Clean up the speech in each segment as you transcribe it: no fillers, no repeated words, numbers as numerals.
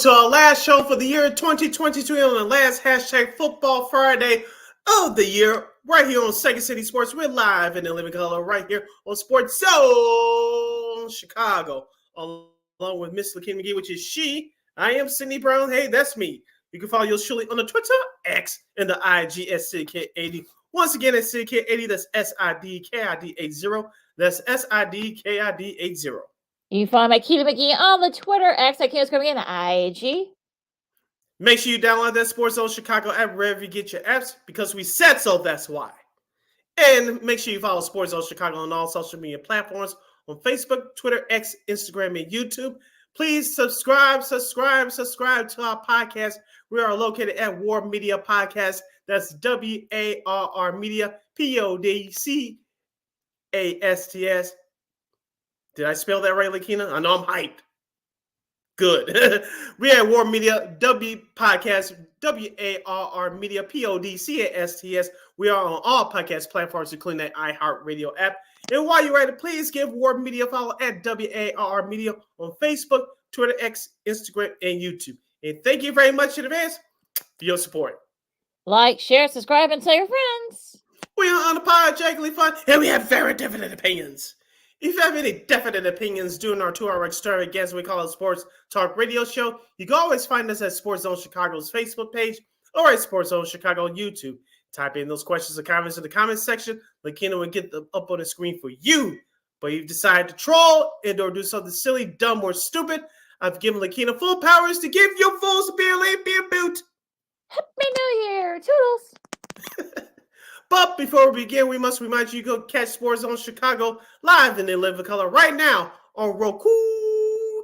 to our last show for the year 2022 on the last hashtag Football Friday of the year, right here on Second City Sports. We're live in the living color right here on Sports Zone Chicago, along with Miss Lakina McGee, which is she. I am Sydney Brown. Hey, that's me. You can follow yours truly on the Twitter, X, and the IG at SidKid80. Once again, at SidKid80, that's SIDKID80. That's SIDKID80. You can follow Makita McGee on the Twitter, X, at KXRB, and the IG. Make sure you download that Sports Zone Chicago app wherever you get your apps, because we said so, that's why. And make sure you follow Sports Zone Chicago on all social media platforms on Facebook, Twitter, X, Instagram, and YouTube. Please subscribe to our podcast. We are located at War Media Podcast. That's WARR Media, PODCASTS. Did I spell that right, Lakina? I know I'm hyped. Good. We at War Media, Podcast, WARR Media, PODCASTS. We are on all podcast platforms, including that iHeartRadio app. And while you're at it, please give War Media a follow at WARR Media on Facebook, Twitter, X, Instagram, and YouTube. And thank you very much in advance for your support. Like, share, subscribe, and tell your friends. We are unapologetically fun, and we have very definite opinions. If you have any definite opinions during our 2-hour extravaganza, we call it Sports Talk Radio Show, you can always find us at Sports Zone Chicago's Facebook page or at Sports Zone Chicago on YouTube. Type in those questions or comments in the comments section. Lakina will get them up on the screen for you. But if you decide to troll and or do something silly, dumb, or stupid, I've given Lakina full powers to give you fools be a boot. Happy New Year. Toodles. But before we begin, we must remind you to catch Sports Zone Chicago live in the living color right now on Roku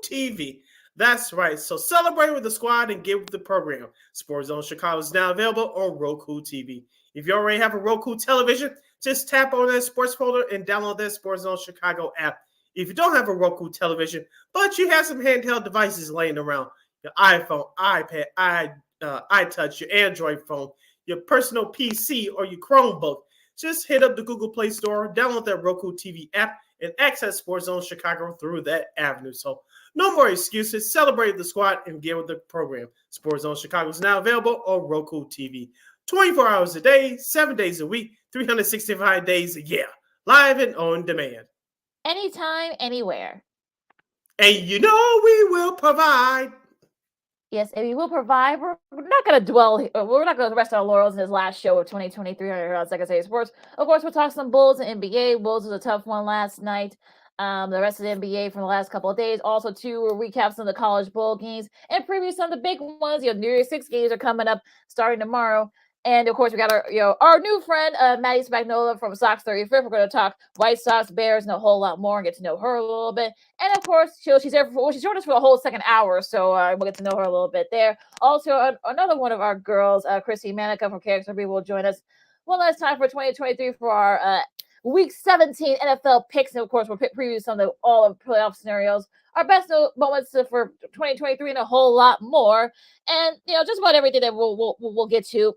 TV. That's right. So celebrate with the squad and get with the program. Sports Zone Chicago is now available on Roku TV. If you already have a Roku television, just tap on that sports folder and download that Sports Zone Chicago app. If you don't have a Roku television, but you have some handheld devices laying around, your iPhone, iPad, iTouch, your Android phone, your personal PC, or your Chromebook, just hit up the Google Play Store, download that Roku TV app, and access Sports Zone Chicago through that avenue. So no more excuses. Celebrate the squad and get with the program. Sports Zone Chicago is now available on Roku TV. 24 hours a day, 7 days a week, 365 days a year. Live and on demand. Anytime, anywhere. And you know we will provide. Yes, and we will provide. We're not going to dwell. We're not going to rest our laurels in this last show of 2023 on Second City Sports. Of course, we'll talk some Bulls and NBA. Bulls was a tough one last night. The rest of the NBA from the last couple of days. Also, too, we'll recap some of the college bowl games and preview some of the big ones. New Year's Six games are coming up starting tomorrow. And of course, we got our new friend, Maddie Spagnola from Sox 35th. We're going to talk White Sox, Bears, and a whole lot more and get to know her a little bit. And of course, she's there she's joined us for the whole second hour, so we'll get to know her a little bit there. Also, another one of our girls, Manika from KXRB, will join us one last time for 2023 for our Week 17 NFL picks. And of course, we'll preview some of all of the playoff scenarios, our best moments for 2023, and a whole lot more. And just about everything that we'll get to.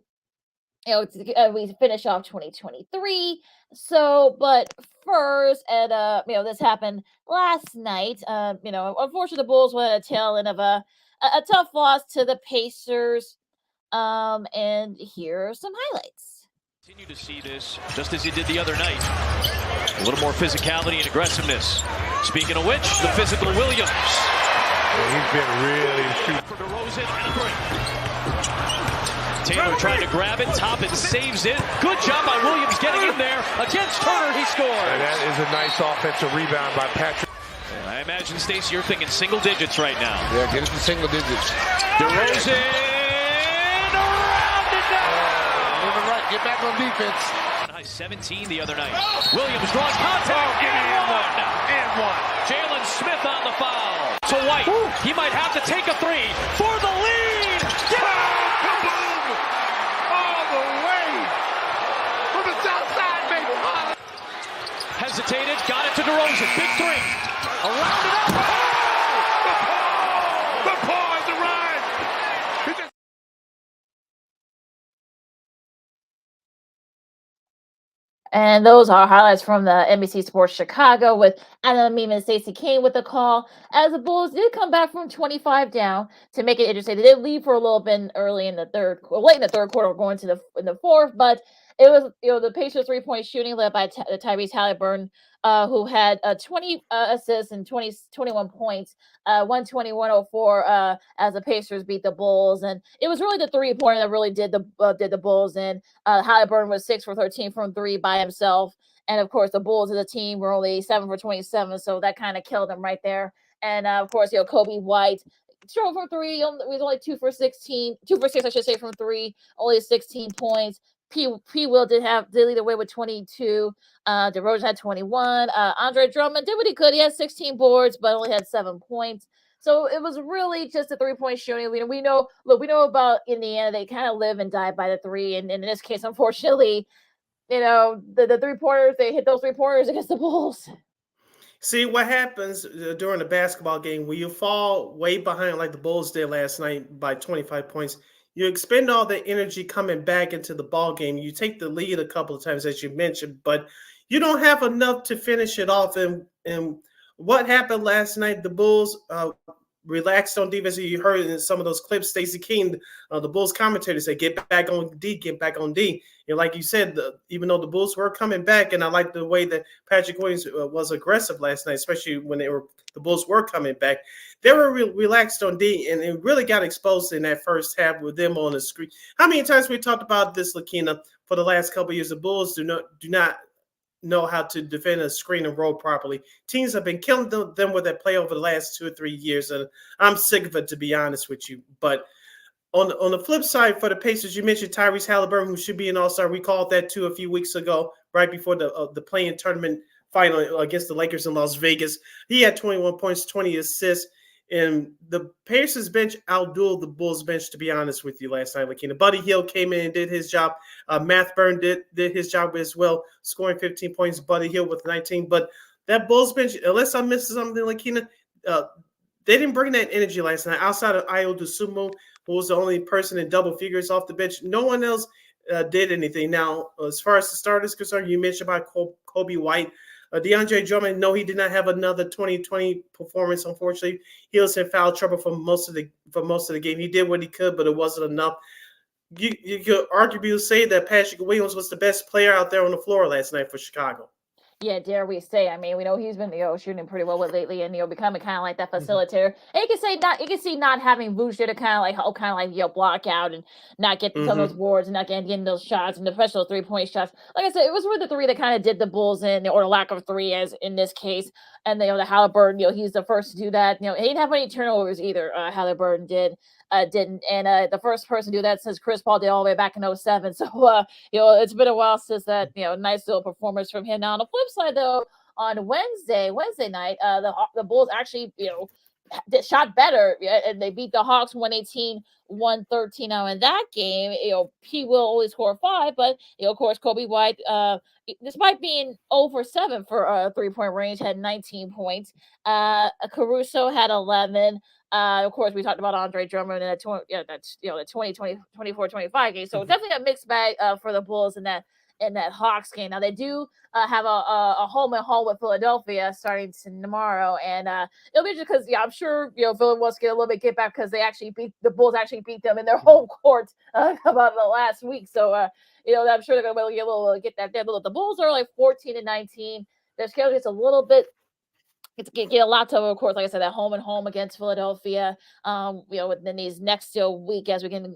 We finish off 2023. So, but first, and this happened last night. Unfortunately, the Bulls went at a tail end of a tough loss to the Pacers. And here are some highlights. Continue to see this just as he did the other night. A little more physicality and aggressiveness. Speaking of which, the physical Williams. He's been really for DeRozan and a break. Taylor trying to grab it, top it, saves it. Good job by Williams getting in there. Against Turner, he scores. And that is a nice offensive rebound by Patrick. I imagine, Stacey, you're thinking single digits right now. Yeah, get it to single digits. DeRozan around it down. Moving right, get back on defense. High 17 the other night. Williams draws contact. And one. Jalen Smith on the foul. To White. He might have to take a three for the lead. Hesitated, got it to DeRozan. Big three. Around it up. The ball has arrived. And those are highlights from the NBC Sports Chicago with Adam Meem and Stacey Kane with the call. As the Bulls did come back from 25 down to make it interesting. They did lead for a little bit early in the late in the third quarter, going to the fourth, but it was the Pacers 3-point shooting led by Tyrese Halliburton, who had 20 assists and 21 points, 120-104 as the Pacers beat the Bulls, and it was really the 3-pointer that really did the Bulls in. Halliburton was 6 for 13 from 3 by himself. And of course, the Bulls as a team were only 7 for 27. So that kind of killed him right there. And of course, Kobe White strove for 3. He was only 2 for 16, 2 for 6, I should say, from 3, only 16 points. P. Will did lead the way with 22. DeRozan had 21. Andre Drummond did what he could. He had 16 boards, but only had 7 points. So it was really just a 3-point shooting. We know about Indiana. They kind of live and die by the 3. And in this case, unfortunately, the 3-pointers, they hit those 3-pointers against the Bulls. See what happens during a basketball game when you fall way behind like the Bulls did last night by 25 points. You expend all the energy coming back into the ball game. You take the lead a couple of times, as you mentioned, but you don't have enough to finish it off. And what happened last night? The Bulls relaxed on defense. You heard in some of those clips, Stacey King, the Bulls commentator, said, "Get back on D, get back on D." And like you said, even though the Bulls were coming back, and I like the way that Patrick Williams was aggressive last night, especially when the Bulls were coming back. They were relaxed on D, and it really got exposed in that first half with them on the screen. How many times we talked about this, Lakina, for the last couple of years? The Bulls do not know how to defend a screen and roll properly. Teams have been killing them with that play over the last 2 or 3 years, and I'm sick of it, to be honest with you. But on the flip side, for the Pacers, you mentioned Tyrese Halliburton, who should be an all-star. We called that too a few weeks ago, right before the play-in tournament final against the Lakers in Las Vegas. He had 21 points, 20 assists, and the Pacers bench outdueled the Bulls bench, to be honest with you, last night. Lakina. Buddy Hield came in and did his job. Mathburn did his job as well, scoring 15 points. Buddy Hield with 19. But that Bulls bench, unless I missed something, Lakina, they didn't bring that energy last night. Outside of Ayo Dosunmu, who was the only person in double figures off the bench, no one else did anything. Now, as far as the starters concerned, you mentioned about Kobe White. DeAndre Drummond, no, he did not have another 2020 performance. Unfortunately, he was in foul trouble for most of the game. He did what he could, but it wasn't enough. You could arguably say that Patrick Williams was the best player out there on the floor last night for Chicago. Yeah, dare we say? I mean, we know he's been shooting pretty well with lately, and becoming kind of like that facilitator. And you can see not having Vooch there to kind of like block out and not get some of those boards and not getting those shots and especially those 3-point shots. Like I said, it was really the 3 that kind of did the Bulls in, or the lack of 3 as in this case. And the Halliburton, he's the first to do that. He didn't have any turnovers either. Halliburton didn't. And the first person to do that since Chris Paul did all the way back in 2007. So it's been a while since that nice little performance from him. Now on the flip side though, on Wednesday night, the Bulls actually shot better, and they beat the Hawks 118-113. Now in that game, P. Will only scored 5, but of course Kobe White, despite being 0 for 7 for 3-point range, had 19 points. Caruso had 11. Of course, we talked about Andre Drummond in the 24-25 game. So definitely a mixed bag for the Bulls in that Hawks game. Now they do have a home and home with Philadelphia starting tomorrow, and it'll be just because I'm sure Philly wants to get a little bit get back because the Bulls actually beat them in their home court about the last week. So I'm sure they're going to get that. The Bulls are like 14-19. Their schedule gets a little bit. It's get a lot to, of course, like I said, at home and home against Philadelphia. Within these next week as we can,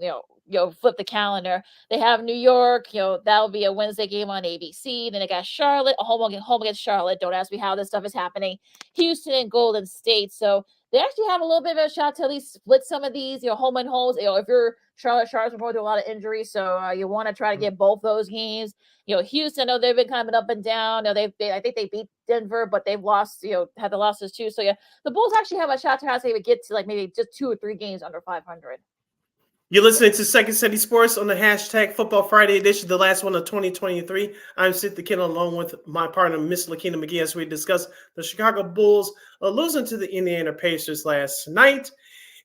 flip the calendar. They have New York. That'll be a Wednesday game on ABC. Then they got Charlotte, a home against Charlotte. Don't ask me how this stuff is happening. Houston and Golden State. So they actually have a little bit of a shot to at least split some of these, home and homes. If you're Charlotte's going through a lot of injuries, so you want to try to get both those games. Houston, I know they've been coming up and down. I think they beat Denver, but they've lost, had the losses too. So yeah, the Bulls actually have a shot to have to get to like maybe just 2 or 3 games under 500. You're listening to Second City Sports on the hashtag Football Friday edition, the last one of 2023. I'm Sid the Kid along with my partner, Miss Lakina McGee, as we discuss the Chicago Bulls losing to the Indiana Pacers last night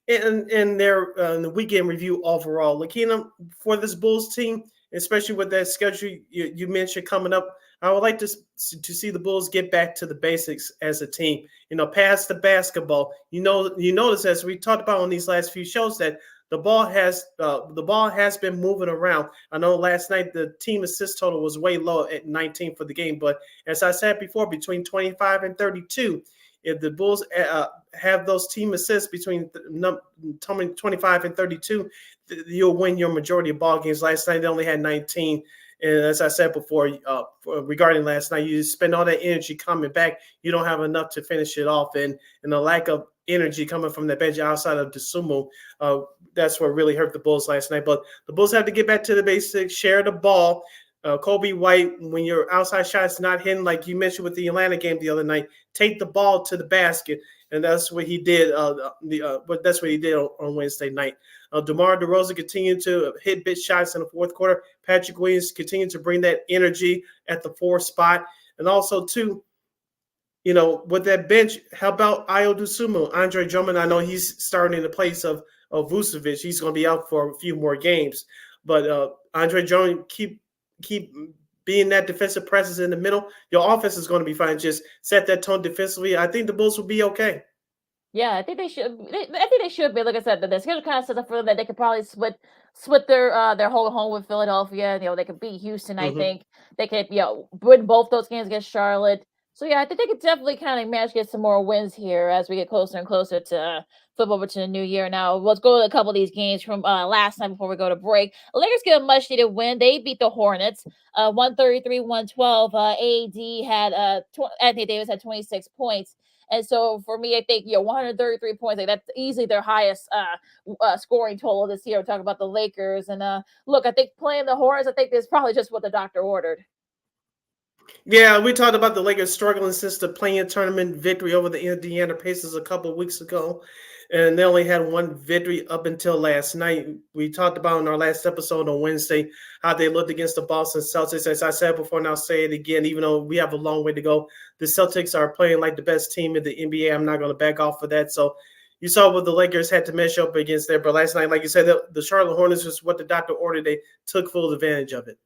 in their the weekend review overall. Lakina, for this Bulls team, especially with that schedule you mentioned coming up. I would like to see the Bulls get back to the basics as a team. Past the basketball. You notice, as we talked about on these last few shows, that the ball has been moving around. I know last night the team assist total was way low at 19 for the game, but as I said before, between 25 and 32, if the Bulls have those team assists between 25 and 32, you'll win your majority of ball games. Last night they only had 19. And as I said before, regarding last night, you spend all that energy coming back, you don't have enough to finish it off. And the lack of energy coming from the bench outside of DeSumo, that's what really hurt the Bulls last night. But the Bulls have to get back to the basics, share the ball. Kobe White, when your outside shot's not hitting, like you mentioned with the Atlanta game the other night, take the ball to the basket. And that's what he did. That's what he did on Wednesday night. DeMar DeRozan continued to hit big shots in the fourth quarter. Patrick Williams continued to bring that energy at the 4 spot. And also, too, with that bench, how about Ayo Dosunmu? Andre Drummond, I know he's starting in the place of Vucevic. He's going to be out for a few more games. But Andre Drummond, keep being that defensive presence in the middle. Your offense is going to be fine. Just set that tone defensively. I think the Bulls will be okay. Yeah, I think they should. I think they should be. Like I said, the schedule kind of sets up for them that they could probably split their whole home with Philadelphia. They could beat Houston. I think they could, win both those games against Charlotte. So yeah, I think they could definitely kind of manage to get some more wins here as we get closer and closer to flip over to the new year. Now let's go to a couple of these games from last night before we go to break. The Lakers get a much needed win. They beat the Hornets 133-112. AD had Anthony Davis had 26 points. And so for me, I think 133 points, like that's easily their highest scoring total this year. We're talking about the Lakers, and look, I think playing the Hornets, I think is probably just what the doctor ordered. Yeah, we talked about the Lakers struggling since the play-in tournament victory over the Indiana Pacers a couple of weeks ago, and they only had one victory up until last night. We talked about in our last episode on Wednesday how they looked against the Boston Celtics. As I said before, and I'll say it again, even though we have a long way to go, the Celtics are playing like the best team in the NBA. I'm not going to back off of that. So you saw what the Lakers had to measure up against there. But last night, like you said, the Charlotte Hornets was what the doctor ordered. They took full advantage of it.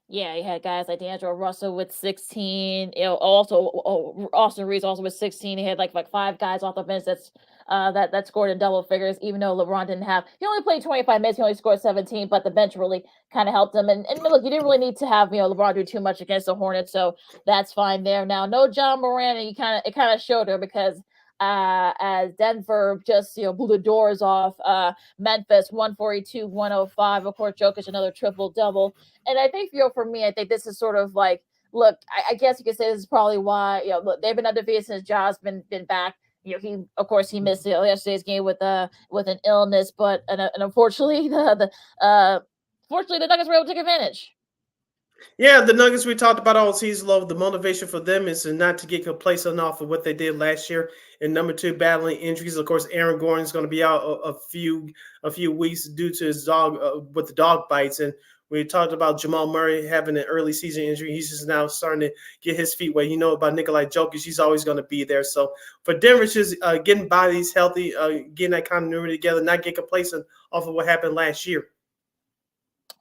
Yeah, you had guys like D'Angelo Russell with 16. Also Austin Reeves also with 16. He had like 5 guys off the bench that scored in double figures. Even though LeBron didn't have, he only played 25 minutes. He only scored 17, but the bench really kind of helped him. And look, you didn't really need to have LeBron do too much against the Hornets, so that's fine there. Now, no John Moran, and it kind of showed her because as Denver just blew the doors off Memphis 142-105. Of course, Jokic another triple double. And I think for me, I think this is sort of like, look, I guess you could say this is probably why look, they've been undefeated since Ja's been back. He missed yesterday's game with an illness, but unfortunately the Nuggets were able to take advantage. Yeah, the Nuggets we talked about all season long. The motivation for them is not to get complacent off of what they did last year. And number 2, battling injuries. Of course, Aaron Gordon is going to be out a few weeks due to his dog with the dog bites. And we talked about Jamal Murray having an early season injury. He's just now starting to get his feet wet. About Nikola Jokic, he's always going to be there. So for Denver, just getting bodies healthy, getting that continuity together, not get complacent off of what happened last year.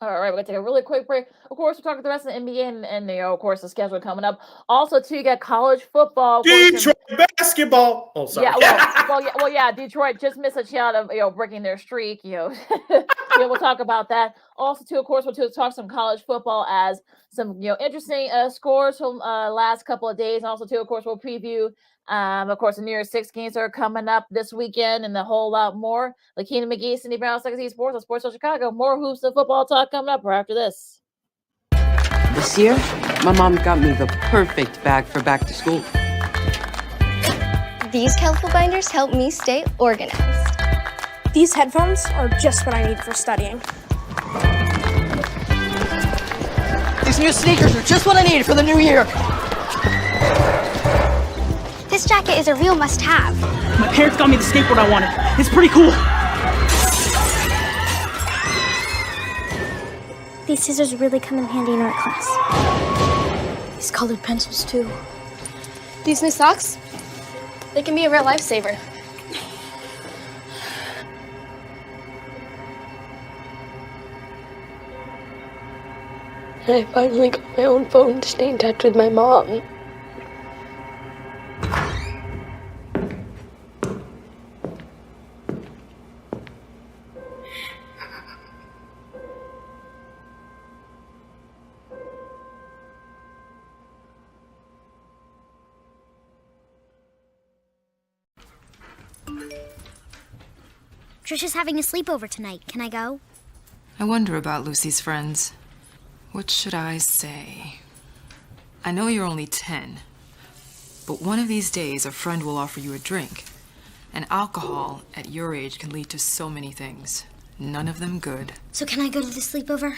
All right, we're going to take a really quick break. Of course, we're talking the rest of the NBA and of course, the schedule coming up. Also, too, you got college football. Detroit basketball. Oh, sorry. Yeah, yeah, Detroit just missed a shot of breaking their streak. We'll talk about that. Also, too, of course, we'll talk some college football as some, interesting scores from last couple of days. And also, too, of course, we'll preview of course, the New Year's 6 games are coming up this weekend and a whole lot more. Lakina McGee, Cindy Brown, Second Sports on Sports of Chicago. More hoops and football talk coming up right after this. This year, my mom got me the perfect bag for back to school. These colorful binders help me stay organized. These headphones are just what I need for studying. These new sneakers are just what I need for the new year. This jacket is a real must-have. My parents got me the skateboard I wanted. It's pretty cool. These scissors really come in handy in art class. These colored pencils, too. These new socks, they can be a real lifesaver. And I finally got my own phone to stay in touch with my mom. Trisha's having a sleepover tonight. Can I go? I wonder about Lucy's friends. What should I say? I know you're only 10, but one of these days a friend will offer you a drink. And alcohol at your age can lead to so many things. None of them good. So can I go to the sleepover?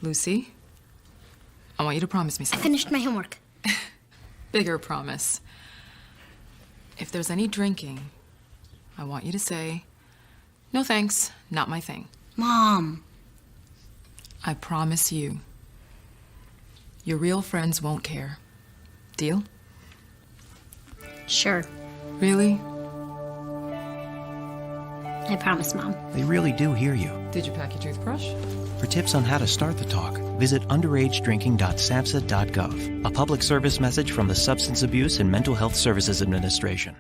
Lucy, I want you to promise me I something. finished my homework. Bigger promise. If there's any drinking, I want you to say, "No thanks, not my thing." Mom. I promise you. Your real friends won't care. Deal? Sure. Really? I promise, Mom. They really do hear you. Did you pack your toothbrush? For tips on how to start the talk, visit underagedrinking.samhsa.gov. A public service message from the Substance Abuse and Mental Health Services Administration.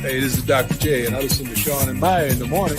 Hey, this is Dr. J, and I listen to Sean and Maya in the morning.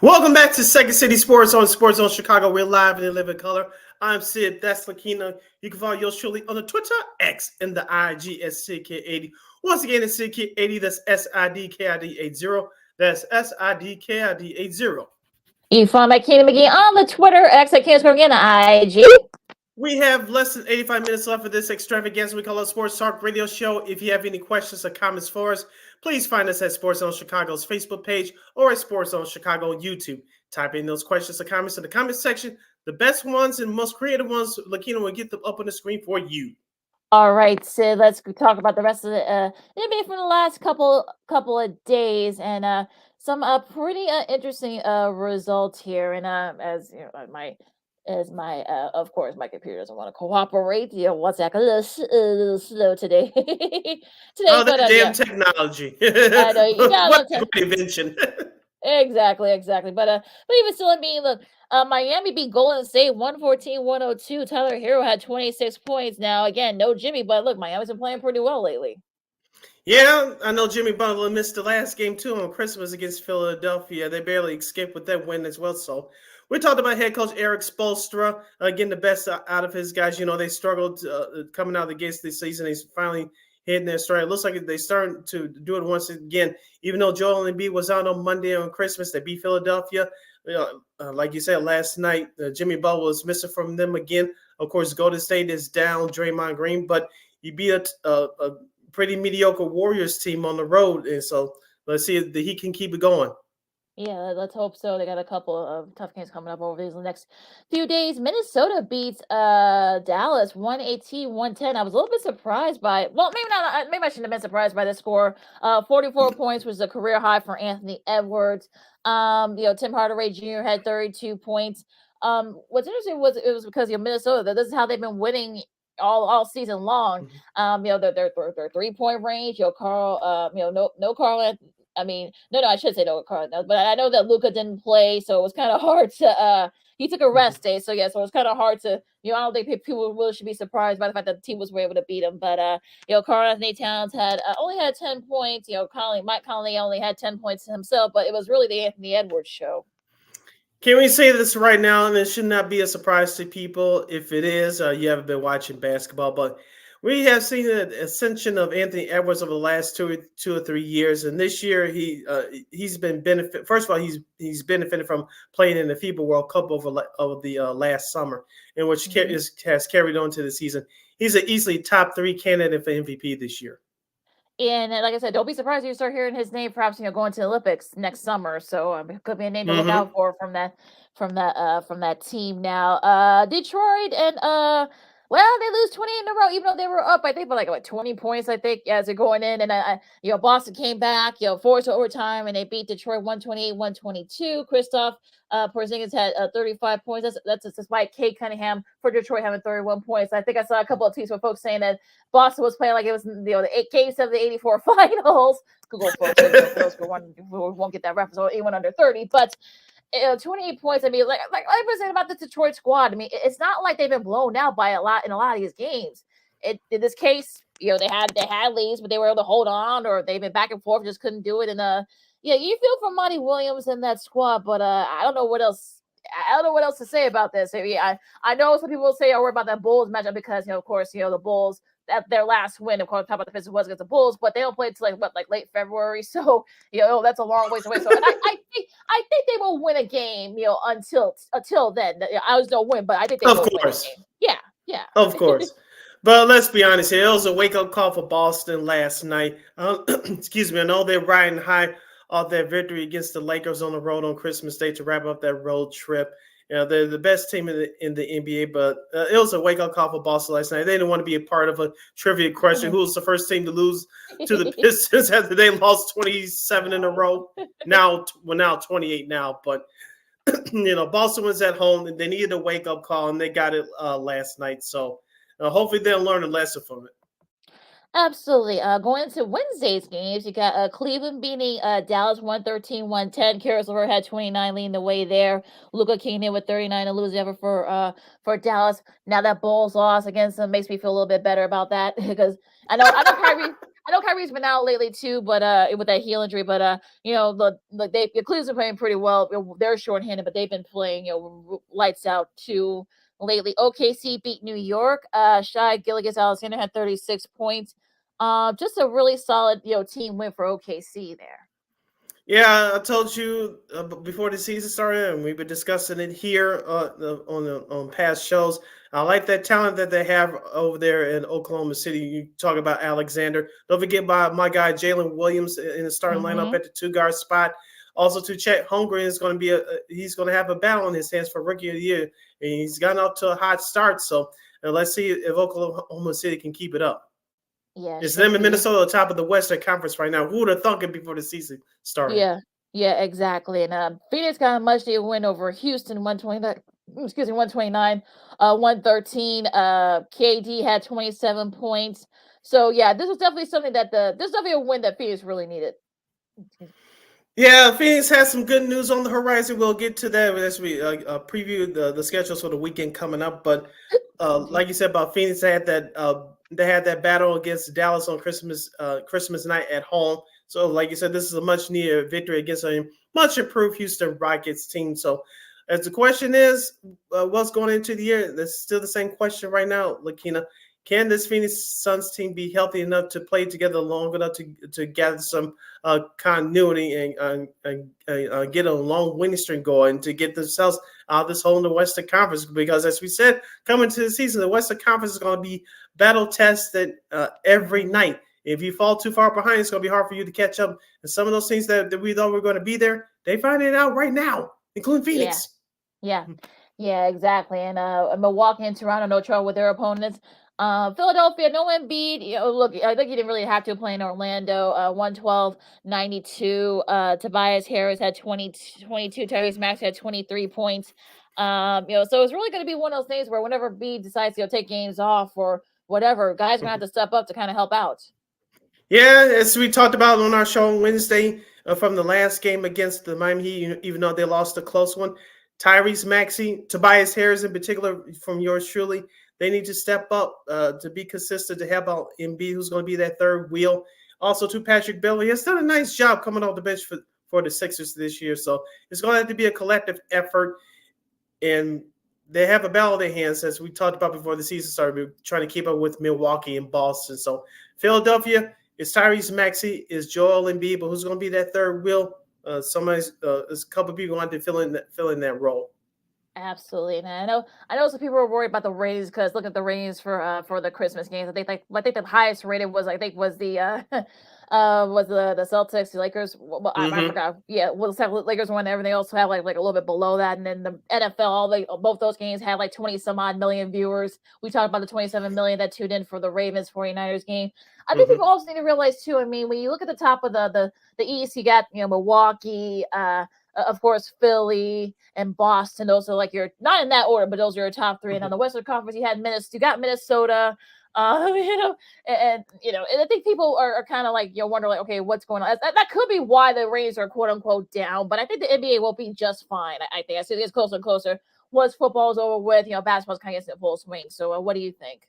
Welcome back to Second City Sports on Chicago. We're live and in living color. I'm Sid. That's Lakina. You can follow yours truly on the Twitter, X, and the IG at SidKid80. Once again, it's SidKid80. That's SIDKID80. That's SIDKID80. You can find my Keenan McGee on the Twitter, X at Keenan McGee, and the IG. We have less than 85 minutes left for this extravaganza we call a Sports Talk Radio Show. If you have any questions or comments for us, please find us at Sports Zone Chicago's Facebook page or at Sports Zone Chicago on YouTube. Type in those questions or comments in the comment section. The best ones and most creative ones, Lakina will get them up on the screen for you. All right, Sid, let's talk about the rest of the NBA from the last couple of days, and some pretty interesting results here. And as you know, of course, my computer doesn't want to cooperate. You know, what's that? A little slow today. Damn technology. I know you got what a great invention. Exactly. But even still, I mean, look, Miami beat Golden State 114-102. Tyler Hero had 26 points. Now, again, no Jimmy, but look, Miami's been playing pretty well lately. Yeah, I know Jimmy Butler missed the last game too on Christmas against Philadelphia. They barely escaped with that win as well. So we talked about head coach Eric Spoelstra getting the best out of his guys. You know, they struggled coming out of the gates this season. He's finally hitting their stride. It looks like they starting to do it once again. Even though Joel Embiid was out on Monday on Christmas, they beat Philadelphia. Like you said last night, Jimmy Butler was missing from them again. Of course, Golden State is down Draymond Green, but you beat a pretty mediocre Warriors team on the road, and so let's see if he can keep it going. Yeah, let's hope so. They got a couple of tough games coming up over these next few days. Minnesota beats Dallas 118-110. I was a little bit surprised by, well, maybe not. Maybe I shouldn't have been surprised by the score. 44 points was a career high for Anthony Edwards. Tim Hardaway Jr. had 32 points. What's interesting was it was because Minnesota. This is how they've been winning all season long. Their 3-point range. Carl. No Carl I mean, no, I should say no Cardinals, but I know that Luka didn't play, so it was kind of hard to. He took a rest day, so yeah, so it's kind of hard to. I don't think people really should be surprised by the fact that the team were able to beat him. But Karl Anthony Towns only had 10 points. Mike Conley only had 10 points himself, but it was really the Anthony Edwards show. Can we say this right now? And it should not be a surprise to people. If it is, you haven't been watching basketball, but we have seen the ascension of Anthony Edwards over the last two or 3 years, and this year he's been benefit. First of all, he's benefited from playing in the FIBA World Cup over the last summer, and which has carried on to the season. He's an easily top 3 candidate for MVP this year. And like I said, don't be surprised if you start hearing his name, perhaps going to the Olympics next summer. So it could be a name to look out for from that team. Now, Detroit and they lose 20 in a row, even though they were up, I think, by 20 points, I think, as they're going in. And, Boston came back, forced overtime, and they beat Detroit 128-122. Kristaps Porzingis had 35 points. That's despite Kate Cunningham for Detroit having 31 points. I think I saw a couple of tweets with folks saying that Boston was playing like it was the games of the 84 finals. Google folks, for those who won't get that reference, or anyone under 30. But 28 points. I mean, like I was saying about the Detroit squad. I mean, it's not like they've been blown out by a lot in a lot of these games. In this case, they had leads, but they were able to hold on, or they've been back and forth, just couldn't do it. And you feel for Monty Williams in that squad, but I don't know what else. I don't know what else to say about this. I know some people will say, we're about that Bulls matchup because, of course, the Bulls, at their last win, of course, talk about the Pistons was against the Bulls, but they don't play until late February. So, that's a long ways away. So I think they will win a game, until then. I just don't win, but I think they will win a game. Yeah. Of course. But let's be honest here. It was a wake-up call for Boston last night. Excuse me. I know they're riding high off their victory against the Lakers on the road on Christmas Day to wrap up that road trip. They're the best team in the NBA, but it was a wake-up call for Boston last night. They didn't want to be a part of a trivia question. Who was the first team to lose to the Pistons after they lost 27 in a row? Now 28 now. But, Boston was at home, and they needed a wake-up call, and they got it last night. So hopefully they'll learn a lesson from it. Absolutely. Going into Wednesday's games, you got Cleveland beating Dallas 113-110. Karis LeVert had 29 leading the way there. Luka came in with 39 and losing ever for Dallas. Now that Bulls loss against them makes me feel a little bit better about that because I know Kyrie's been out lately too, but with that heel injury. But the Cleveland's been playing pretty well. They're shorthanded, but they've been playing lights out too lately. OKC beat New York. Shai Gilgeous-Alexander had 36 points. Just a really solid, team win for OKC there. Yeah, I told you before the season started, and we've been discussing it here on past shows. I like that talent that they have over there in Oklahoma City. You talk about Alexander. Don't forget about my guy Jalen Williams in the starting lineup at the 2-guard spot. Also, to Chet Holmgren is going to be he's going to have a battle in his hands for Rookie of the Year, and he's gotten off to a hot start. So let's see if Oklahoma City can keep it up. Yeah, it's them in Minnesota, on top of the Western Conference right now. Who would have thunk it before the season started? Yeah, exactly. And Phoenix got a much-needed win over Houston, 129, 113. KD had 27 points. So yeah, this was definitely something this is definitely a win that Phoenix really needed. Yeah, Phoenix has some good news on the horizon. We'll get to that as we preview the schedules for the weekend coming up. But like you said about Phoenix, they had that battle against Dallas on Christmas night at home. So like you said, this is a much needed victory against a much improved Houston Rockets team. So as the question is, what's going into the year? That's still the same question right now, Lakina. Can this Phoenix Suns team be healthy enough to play together long enough to gather some continuity and get a long winning streak going to get themselves out of this hole in the Western Conference? Because as we said, coming to the season, the Western Conference is going to be battle tested every night. If you fall too far behind, it's going to be hard for you to catch up. And some of those things that we thought were going to be there, they find it out right now, including Phoenix. Yeah, exactly. And Milwaukee and Toronto, no trouble with their opponents. Philadelphia, no Embiid. Look, I think he didn't really have to play in Orlando. 112-92. Tobias Harris had 22. Tyrese Maxey had 23 points. So it's really going to be one of those things where whenever Embiid decides to take games off or whatever, guys are going to have to step up to kind of help out. Yeah, as we talked about on our show on Wednesday, from the last game against the Miami Heat, even though they lost a close one. Tyrese Maxey, Tobias Harris in particular, from yours truly, they need to step up to be consistent, to help out Embiid, who's going to be that third wheel. Also, to Patrick Beverley, has done a nice job coming off the bench for the Sixers this year. So it's going to have to be a collective effort. And they have a battle in their hands, as we talked about before the season started, trying to keep up with Milwaukee and Boston. So Philadelphia is Tyrese Maxey, is Joel Embiid, but who's going to be that third wheel? There's a couple of people want to fill in that role. Absolutely, man. I know some people are worried about the ratings because look at the ratings for the Christmas games. I think the highest rated was the Celtics, the Lakers. Well, I forgot. Yeah, well, the Lakers won. Everything else had like a little bit below that, and then the NFL, both those games had like 20 some odd million viewers. We talked about the 27 million that tuned in for the Ravens 49ers game. I think people also need to realize too. I mean, when you look at the top of the East, you got Milwaukee, of course Philly and Boston. Those are like your, not in that order, but those are your top three. And on the Western Conference, you got Minnesota. And I think people are kind of like wonder like, okay, what's going on? That could be why the ratings are quote unquote down. But I think the NBA will be just fine. I think as it gets closer and closer, once football's over with, basketball's kind of gets in full swing. So what do you think?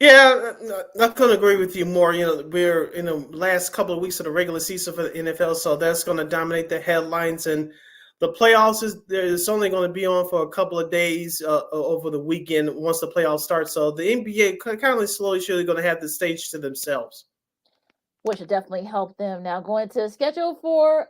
Yeah, I couldn't agree with you more. We're in the last couple of weeks of the regular season for the NFL, so that's going to dominate the headlines. And the playoffs is only going to be on for a couple of days over the weekend once the playoffs start. So the NBA kind of slowly, surely going to have the stage to themselves, which would definitely help them. Now going to schedule for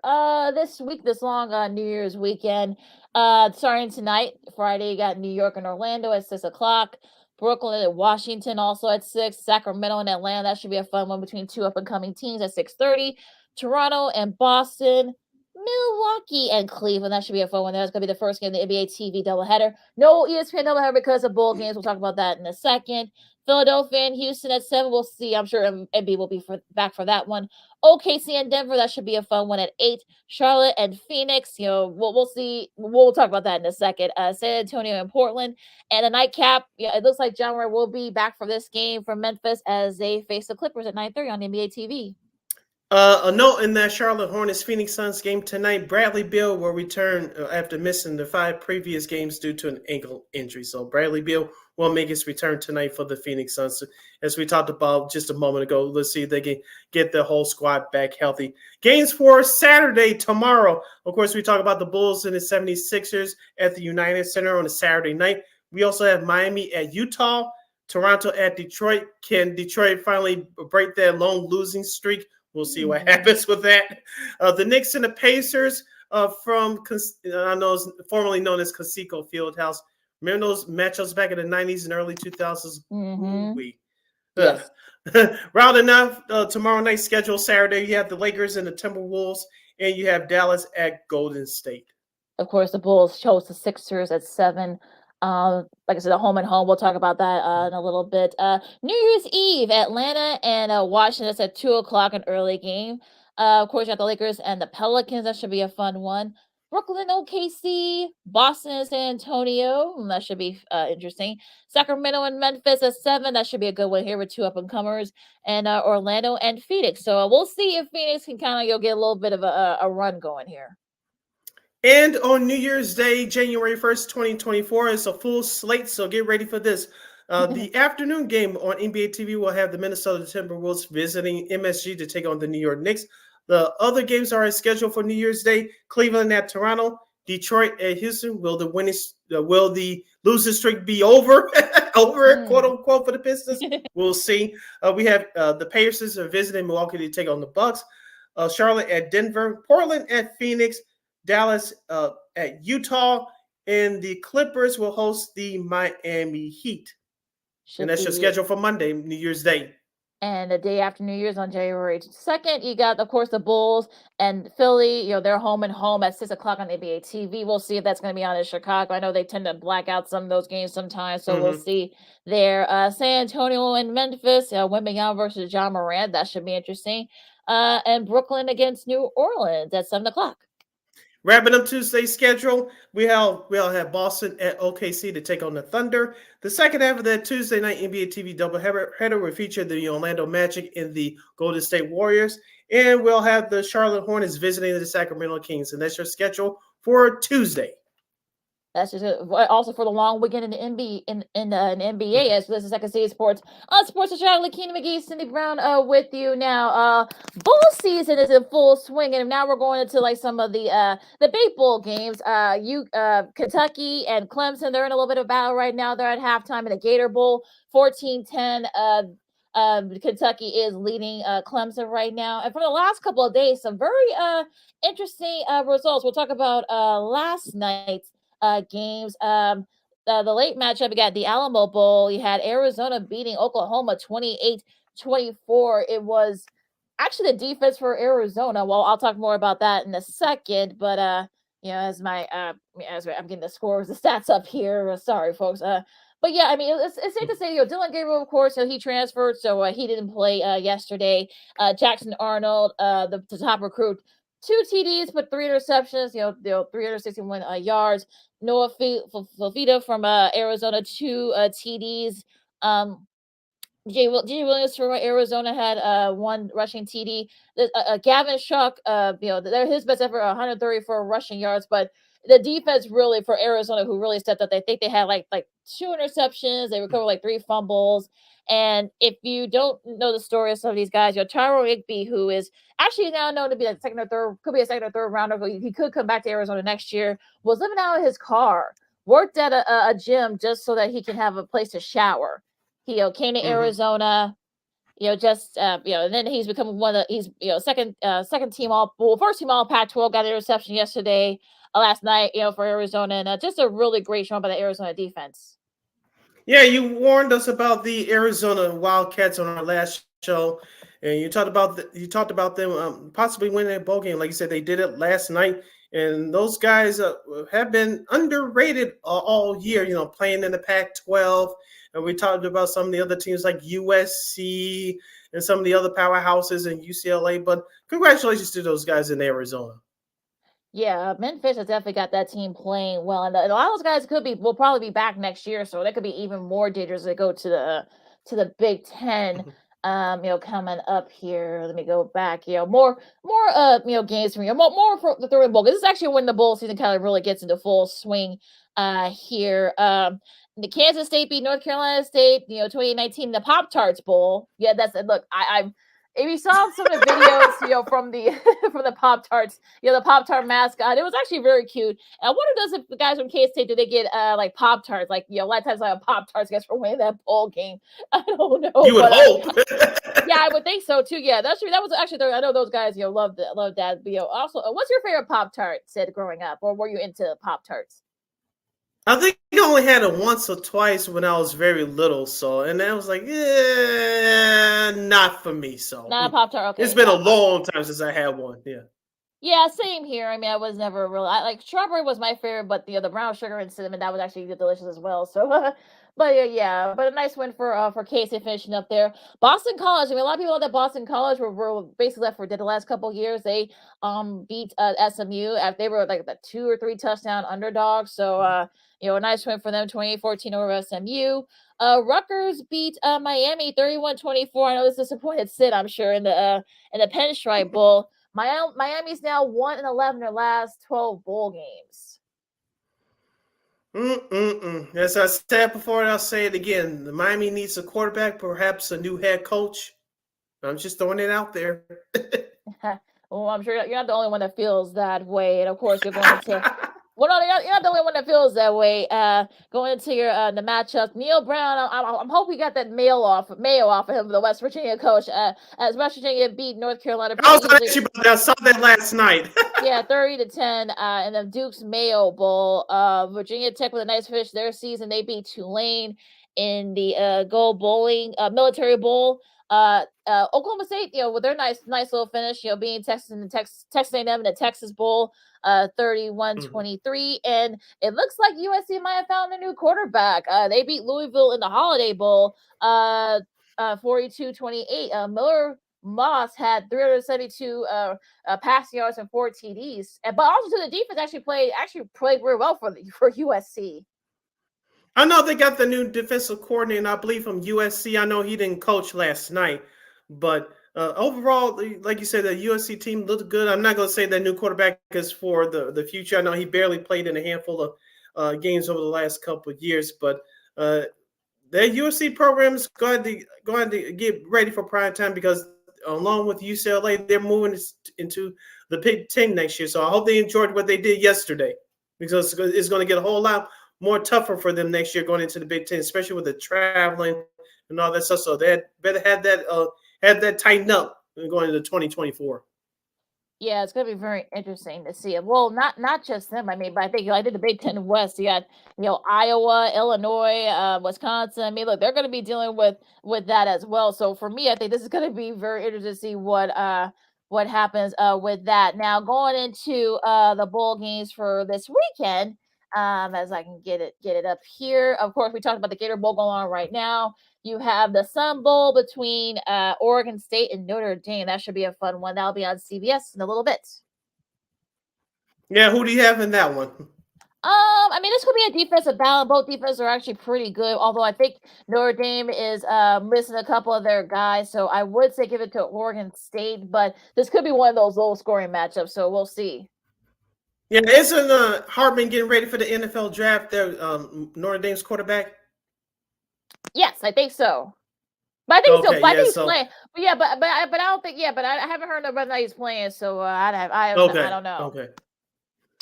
this long New Year's weekend. Starting tonight, Friday, you got New York and Orlando at 6:00. Brooklyn and Washington also at 6. Sacramento and Atlanta, that should be a fun one between two up-and-coming teams at 6:30. Toronto and Boston. Milwaukee and Cleveland, that should be a fun one. That's going to be the first game of the NBA TV doubleheader. No ESPN doubleheader because of bowl games. We'll talk about that in a second. Philadelphia and Houston at 7. We'll see. I'm sure MB will be back for that one. OKC and Denver, that should be a fun one at 8. Charlotte and Phoenix, we'll see. We'll talk about that in a second. San Antonio and Portland. And a nightcap, it looks like John Ray will be back for this game from Memphis as they face the Clippers at 9:30 on NBA TV. A note in that Charlotte Hornets Phoenix Suns game tonight, Bradley Beal will return after missing the 5 previous games due to an ankle injury. So Bradley Beal will make his return tonight for the Phoenix Suns. As we talked about just a moment ago, let's see if they can get the whole squad back healthy. Games for Saturday, tomorrow. Of course, we talk about the Bulls and the 76ers at the United Center on a Saturday night. We also have Miami at Utah, Toronto at Detroit. Can Detroit finally break their long losing streak? We'll see what happens with that. The Knicks and the Pacers from, I know it's formerly known as Conseco Fieldhouse. Remember those matchups back in the 90s and early 2000s? Yes. Rounding up tomorrow night's schedule, Saturday, you have the Lakers and the Timberwolves, and you have Dallas at Golden State. Of course, the Bulls chose the Sixers at 7. Like I said, a home and home. We'll talk about that in a little bit. New Year's Eve, Atlanta and Washington. That's at 2:00, an early game. Of course, you got the Lakers and the Pelicans. That should be a fun one. Brooklyn, OKC, Boston and San Antonio. That should be interesting. Sacramento and Memphis at 7. That should be a good one here with 2 up-and-comers. And Orlando and Phoenix. So we'll see if Phoenix can kind of get a little bit of a run going here. And on New Year's Day, January 1st, 2024, it's a full slate, so get ready for this. The afternoon game on NBA TV will have the Minnesota Timberwolves visiting MSG to take on the New York Knicks. The other games are scheduled for New Year's Day: Cleveland at Toronto, Detroit at Houston. Will the losing streak be over? Quote unquote, for the Pistons? We'll see. We have the Pacers are visiting Milwaukee to take on the Bucks. Charlotte at Denver, Portland at Phoenix, Dallas at Utah, and the Clippers will host the Miami Heat. And that's your schedule for Monday, New Year's Day. And the day after New Year's on January 2nd, you got, of course, the Bulls and Philly. They're home and home at 6:00 on NBA TV. We'll see if that's going to be on in Chicago. I know they tend to black out some of those games sometimes, so we'll see there. San Antonio and Memphis, Wembanyama versus John Morant. That should be interesting. And Brooklyn against New Orleans at 7:00. Wrapping up Tuesday's schedule, we'll have Boston at OKC to take on the Thunder. The second half of that Tuesday night NBA TV doubleheader will feature the Orlando Magic and the Golden State Warriors. And we'll have the Charlotte Hornets visiting the Sacramento Kings. And that's your schedule for Tuesday. That's just also for the long weekend in the NBA. As this is Second City Sports on Sports of Charlotte. Keena McGee, Cindy Brown, with you now. Bowl season is in full swing, and now we're going into like some of the big bowl games. Kentucky and Clemson, they're in a little bit of battle right now. They're at halftime in the Gator Bowl, 14-10. Kentucky is leading Clemson right now, and for the last couple of days, some very interesting results. We'll talk about last night's games. The late matchup, you got the Alamo Bowl. You had Arizona beating Oklahoma 28-24. It was actually the defense for Arizona. Well, I'll talk more about that in a second, but as I'm getting the scores, the stats up here. Sorry, folks. But yeah, I mean, it's safe to say, Dylan Gabriel, of course, he transferred, so he didn't play yesterday. Jackson Arnold, the top recruit, 2 TDs, but 3 interceptions, 361 yards. Noah Fafita from Arizona, 2 TDs. Jay Williams from Arizona had 1 rushing TD. Gavin Shuck, they're his best ever, 134 rushing yards, but the defense really for Arizona, who really stepped up. I think they had like 2 interceptions. They recovered like 3 fumbles. And if you don't know the story of some of these guys, Tyrell Higby, who is actually now known to be like second or third rounder, he could come back to Arizona next year, was living out of his car, worked at a gym just so that he can have a place to shower. He came to Arizona, and then he's become second team first team all Pac-12, got an interception yesterday, last night, for Arizona, and just a really great showing by the Arizona defense. Yeah, you warned us about the Arizona Wildcats on our last show, and you talked about them possibly winning a bowl game. Like you said, they did it last night, and those guys have been underrated all year. Playing in the Pac-12, and we talked about some of the other teams like USC and some of the other powerhouses in UCLA. But congratulations to those guys in Arizona. Yeah, Memphis has definitely got that team playing well, and a lot of those guys will probably be back next year, so that could be even more dangerous to go to the Big Ten. Coming up here. Let me go back. More games from more for the third bowl. This is actually when the bowl season kind of really gets into full swing. Here, the Kansas State beat North Carolina State. 2019, the Pop-Tarts Bowl. Yeah, if you saw some of the videos, from the Pop-Tarts, the Pop-Tart mascot, it was actually very cute. And I wonder if the guys from K-State, do they get like Pop-Tarts? Like, a lot of times I have Pop-Tarts guys for winning that bowl game. I don't know. You would hope. Yeah, I would think so too. Yeah, that was actually, I know those guys, love that. Also, what's your favorite Pop-Tart, Sid, growing up? Or were you into Pop-Tarts? I think I only had it once or twice when I was very little, and I was like, not for me. So not a Pop-Tart. Okay, it's been a long time since I had one. Yeah. Yeah, same here. I mean, I was never really like strawberry was my favorite, but the brown sugar and cinnamon, that was actually delicious as well. So, but a nice win for Casey finishing up there. Boston College. I mean, a lot of people know that Boston College were basically left for dead the last couple of years. They beat SMU after they were like the 2 or 3 touchdown underdog. So a nice win for them, 28-14 over SMU. Rutgers beat Miami 31-24. I know this disappointed Sid, I'm sure, in the Pinstripe Bowl. Miami's now 1-11 their last 12 bowl games. As I said before, and I'll say it again. Miami needs a quarterback, perhaps a new head coach. I'm just throwing it out there. Well, I'm sure you're not the only one that feels that way. And of course, you're going to. Well, no, you're not the only one that feels that way. Going into the matchup, Neil Brown. I'm hoping he got that mayo off of him, the West Virginia coach. As West Virginia beat North Carolina. I saw that last night. Yeah, 30-10 in the Duke's Mayo Bowl. Virginia Tech with a nice finish their season. They beat Tulane in the Gold Bowling Military Bowl. Oklahoma State, with their nice little finish, being Texas A&M in the Texas Bowl, 31-23, and it looks like USC might have found a new quarterback. They beat Louisville in the Holiday Bowl, 42-28. Miller Moss had 372 passing yards and 4 TDs, but also the defense actually played very well for USC. I know they got the new defensive coordinator, I believe, from USC. I know he didn't coach last night, but overall, like you said, the USC team looked good. I'm not going to say that new quarterback is for the future. I know he barely played in a handful of games over the last couple of years, but that USC program is going to get ready for prime time because along with UCLA, they're moving into the Big Ten next year. So I hope they enjoyed what they did yesterday because it's going to get a whole lot more tougher for them next year going into the Big Ten, especially with the traveling and all that stuff. So they better have that tightened up going into 2024. Yeah, it's going to be very interesting to see it. Well, not just them. I mean, but I think I did the Big Ten West. You got Iowa, Illinois, Wisconsin. I mean, look, they're going to be dealing with that as well. So for me, I think this is going to be very interesting to see what happens with that. Now going into the bowl games for this weekend. As I can get it up here. Of course, we talked about the Gator Bowl going on right now. You have the Sun Bowl between Oregon State and Notre Dame. That should be a fun one. That'll be on CBS in a little bit. Yeah, who do you have in that one? I mean, this could be a defensive battle. Both defenses are actually pretty good, although I think Notre Dame is missing a couple of their guys. So I would say give it to Oregon State, but this could be one of those low-scoring matchups. So we'll see. Yeah, isn't Hartman getting ready for the NFL draft? There, Notre Dame's quarterback. Yes, I think so. But I think so. I think he's playing. But yeah, but I don't think. Yeah, but I haven't heard whether he's playing. So I don't know.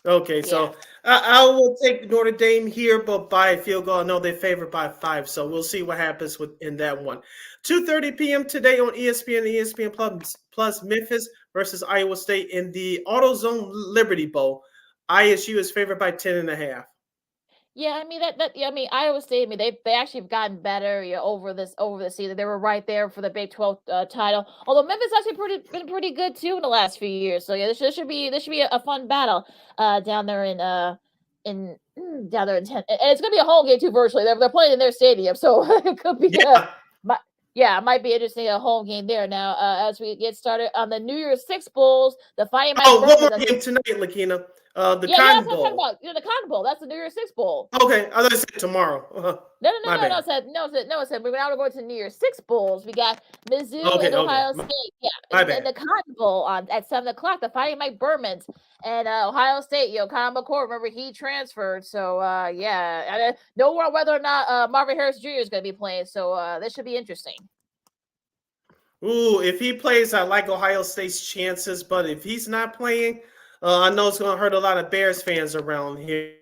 Okay. So I will take Notre Dame here, but by a field goal. I know they're favored by 5, so we'll see what happens in that one. 2:30 p.m. today on ESPN and ESPN Plus Memphis versus Iowa State in the AutoZone Liberty Bowl. ISU is favored by 10.5. Yeah, I mean Iowa State. I mean they actually have gotten better over the season. They were right there for the Big 12 title. Although Memphis actually been pretty good too in the last few years. So yeah, this should be a fun battle down there in down there in 10. And it's gonna be a home game too virtually. They're playing in their stadium, so it could be. It might be interesting a home game there. Now, as we get started on the New Year's Six Bowls, the Fighting Mike. One more game tonight, Lakina. The Cotton Bowl. About, the Cotton Bowl. That's the New Year's Six Bowl. Okay, I thought you said tomorrow. No. It said we're now going to New Year's Six Bowls. We got Mizzou and Ohio State. And the Cotton Bowl at 7:00. The Fighting Mike Bermans and Ohio State. Kyle McCord. Remember he transferred. So no more whether or not Marvin Harris Jr. is going to be playing. So this should be interesting. Ooh, if he plays, I like Ohio State's chances. But if he's not playing, I know it's going to hurt a lot of Bears fans around here,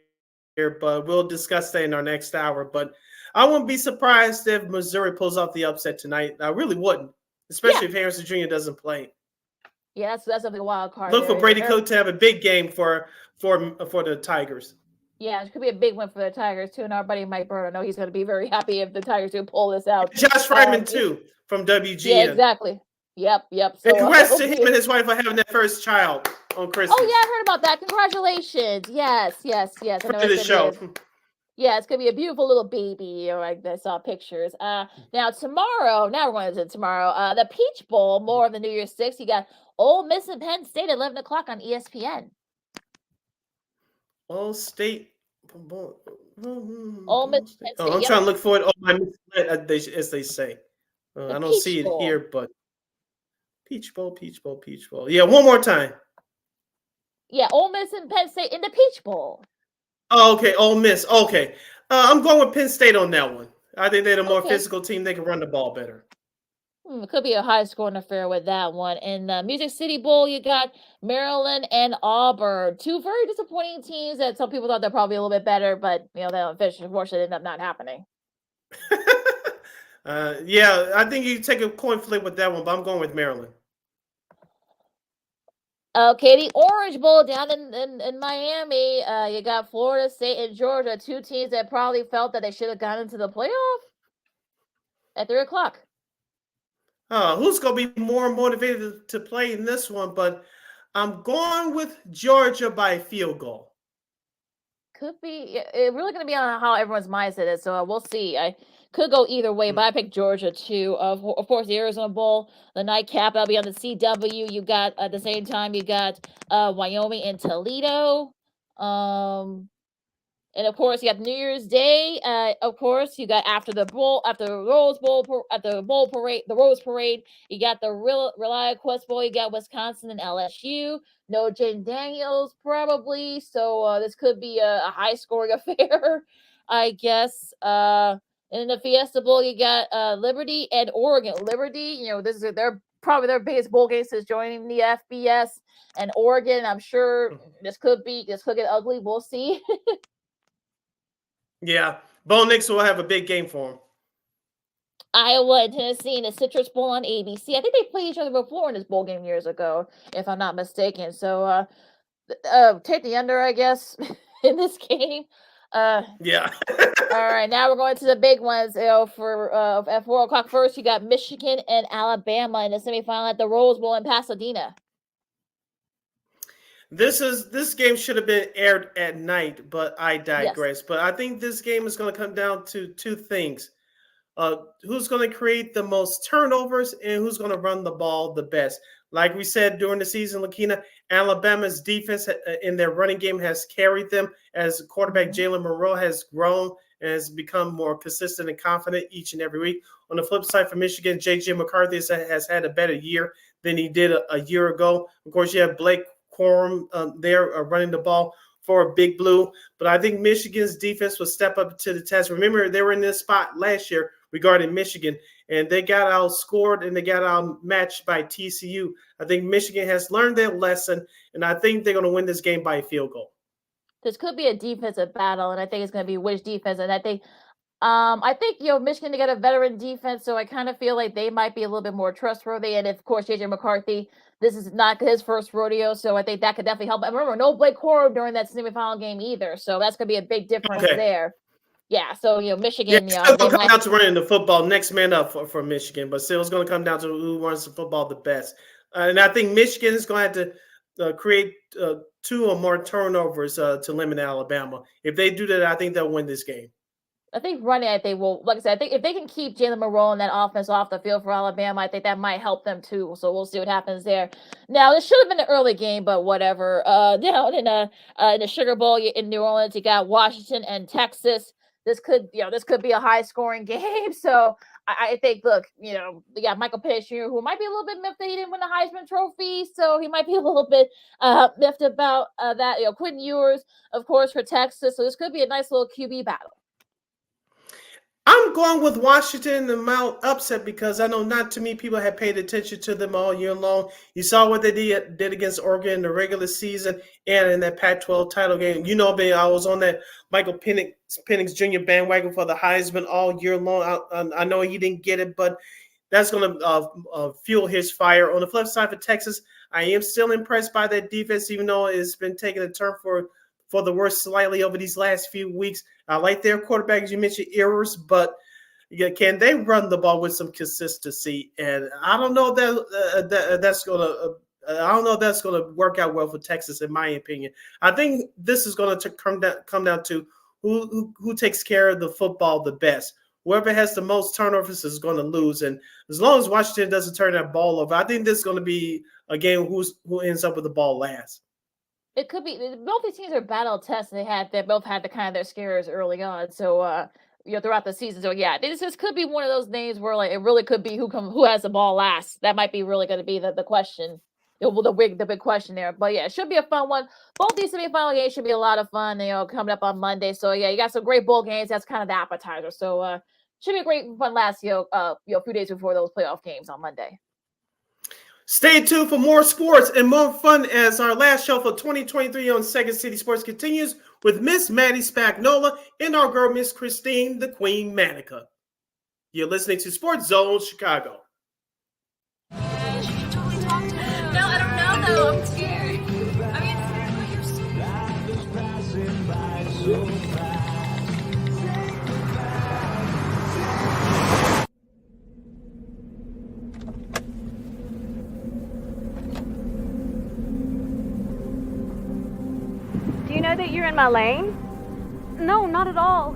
but we'll discuss that in our next hour. But I wouldn't be surprised if Missouri pulls off the upset tonight. I really wouldn't, especially if Harrison Jr. doesn't play. Yeah, that's a wild card. Look for Brady Cook to have a big game for the Tigers. Yeah, it could be a big win for the Tigers too. And our buddy Mike Bird, I know he's going to be very happy if the Tigers do pull this out. Josh Fryman too from WGN. Yeah, exactly. Yep. So, and congrats to him and his wife for having their first child on Christmas. Oh yeah, I heard about that. Congratulations. Yes. I know the show. Yeah, it's gonna be a beautiful little baby. I saw pictures. Now tomorrow. Now we're going to tomorrow. The Peach Bowl, more of the New Year's Six. You got Ole Miss and Penn State at 11:00 on ESPN. Ole Miss. Penn State. I'm trying to look for it. Oh, I misled, as they say. I don't see it here, but Peach Bowl. Yeah, one more time. Yeah, Ole Miss and Penn State in the Peach Bowl. Oh, okay, Ole Miss. Okay, I'm going with Penn State on that one. I think they're the more physical team. They can run the ball better. It could be a high-scoring affair with that one. In the Music City Bowl, you got Maryland and Auburn. Two very disappointing teams that some people thought they're probably a little bit better, but they unfortunately ended up not happening. I think you take a coin flip with that one, but I'm going with Maryland. Okay, the Orange Bowl down in Miami. You got Florida State and Georgia, two teams that probably felt that they should have gotten into the playoff at 3:00. Who's going to be more motivated to play in this one? But I'm going with Georgia by field goal. Could be. It's really going to be on how everyone's mindset is. So we'll see. I could go either way, but I picked Georgia too. Of course, the Arizona Bowl, the nightcap, that'll be on the CW. You got at the same time, you got Wyoming and Toledo. And of course, you got New Year's Day. Of course, you got after the Rose Parade, the Rose Parade. You got the Reliant Quest Bowl. You got Wisconsin and LSU. No Jaden Daniels probably. So this could be a high scoring affair, I guess. In the Fiesta Bowl, you got Liberty and Oregon. Liberty, this is probably their biggest bowl game since joining the FBS. And Oregon, I'm sure this could get ugly. We'll see. Yeah, Bo Nix will have a big game for him. Iowa and Tennessee in the Citrus Bowl on ABC. I think they played each other before in this bowl game years ago, if I'm not mistaken. So take the under, I guess, in this game. Yeah. All right, now we're going to the big ones. For at 4 o'clock first, you got Michigan and Alabama in the semifinal at the Rose Bowl in Pasadena. This game should have been aired at night, but I digress. Yes. But I think this game is going to come down to two things. Who's going to create the most turnovers and who's going to run the ball the best. Like we said during the season, Lakina, Alabama's defense in their running game has carried them as quarterback Jalen Monroe has grown and has become more consistent and confident each and every week. On the flip side for Michigan, J.J. McCarthy has had a better year than he did a year ago. Of course, you have Blake Corum there running the ball for Big Blue. But I think Michigan's defense will step up to the test. Remember, they were in this spot last year regarding Michigan, and they got outscored and they got outmatched by TCU. I think Michigan has learned their lesson, and I think they're going to win this game by a field goal. This could be a defensive battle, and I think it's going to be which defense. And I think Michigan, they got a veteran defense, so I kind of feel like they might be a little bit more trustworthy. And of course, J.J. McCarthy, this is not his first rodeo, so I think that could definitely help. And remember, no Blake Corum during that semifinal game either, so that's going to be a big difference there. Yeah, so, Michigan, it's going to come down to running the football, next man up for Michigan, but still it's going to come down to who runs the football the best. And I think Michigan is going to have to create 2 or more turnovers to limit Alabama. If they do that, I think they'll win this game. I think running, I think like I said, I think if they can keep Jalen Monroe and that offense off the field for Alabama, I think that might help them too. So we'll see what happens there. Now, this should have been an early game, but whatever. Down in the Sugar Bowl in New Orleans, you got Washington and Texas. This could be a high scoring game. So I think, look, you got Michael Penix Jr., who might be a little bit miffed that he didn't win the Heisman Trophy. So he might be a little bit miffed about that. Quentin Ewers, of course, for Texas. So this could be a nice little QB battle. I'm going with Washington and Mount upset because I know not too many people have paid attention to them all year long. You saw what they did against Oregon in the regular season and in that Pac-12 title game. I was on that Michael Penix Jr. bandwagon for the Heisman all year long. I know he didn't get it, but that's going to fuel his fire. On the flip side for Texas, I am still impressed by that defense, even though it's been taking a turn for the worst slightly over these last few weeks. I like their quarterback, as you mentioned, Ewers, but can they run the ball with some consistency? And I don't know that's going to work out well for Texas, in my opinion. I think this is going to come down to who takes care of the football the best. Whoever has the most turnovers is going to lose. And as long as Washington doesn't turn that ball over, I think this is going to be a game who ends up with the ball last. It could be both these teams are battle tests. They both had the kind of their scares early on. So throughout the season. So yeah, this could be one of those names where like it really could be who has the ball last. That might be really going to be the question. The big question there. But yeah, it should be a fun one. Both these semifinal games should be a lot of fun. Coming up on Monday. So yeah, you got some great bowl games. That's kind of the appetizer. So should be a great fun last few days before those playoff games on Monday. Stay tuned for more sports and more fun as our last show for 2023 on Second City Sports continues with Miss Maddie Spagnola and our girl, Miss Christine, the Queen Manika. You're listening to Sports Zone Chicago. No, I don't know, though. I'm scared. Do you know that you're in my lane? No, not at all.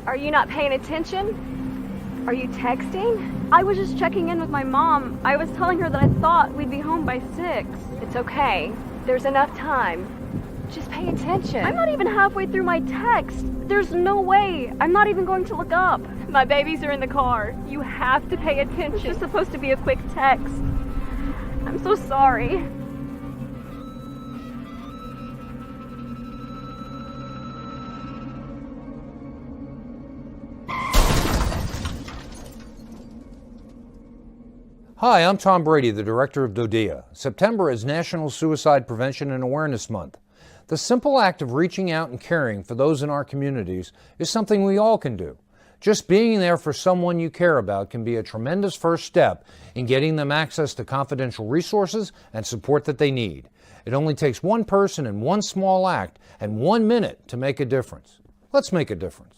Are you not paying attention? Are you texting? I was just checking in with my mom. I was telling her that I thought we'd be home by 6. It's okay. There's enough time. Just pay attention. I'm not even halfway through my text. There's no way. I'm not even going to look up. My babies are in the car. You have to pay attention. It's just supposed to be a quick text. I'm so sorry. Hi, I'm Tom Brady, the director of DODEA. September is National Suicide Prevention and Awareness Month. The simple act of reaching out and caring for those in our communities is something we all can do. Just being there for someone you care about can be a tremendous first step in getting them access to confidential resources and support that they need. It only takes one person and one small act and 1 minute to make a difference. Let's make a difference.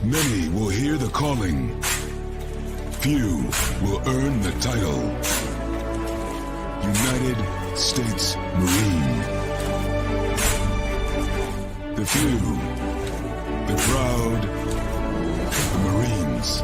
Many will hear the calling. Few will earn the title. United States Marine. The few, the proud, the Marines.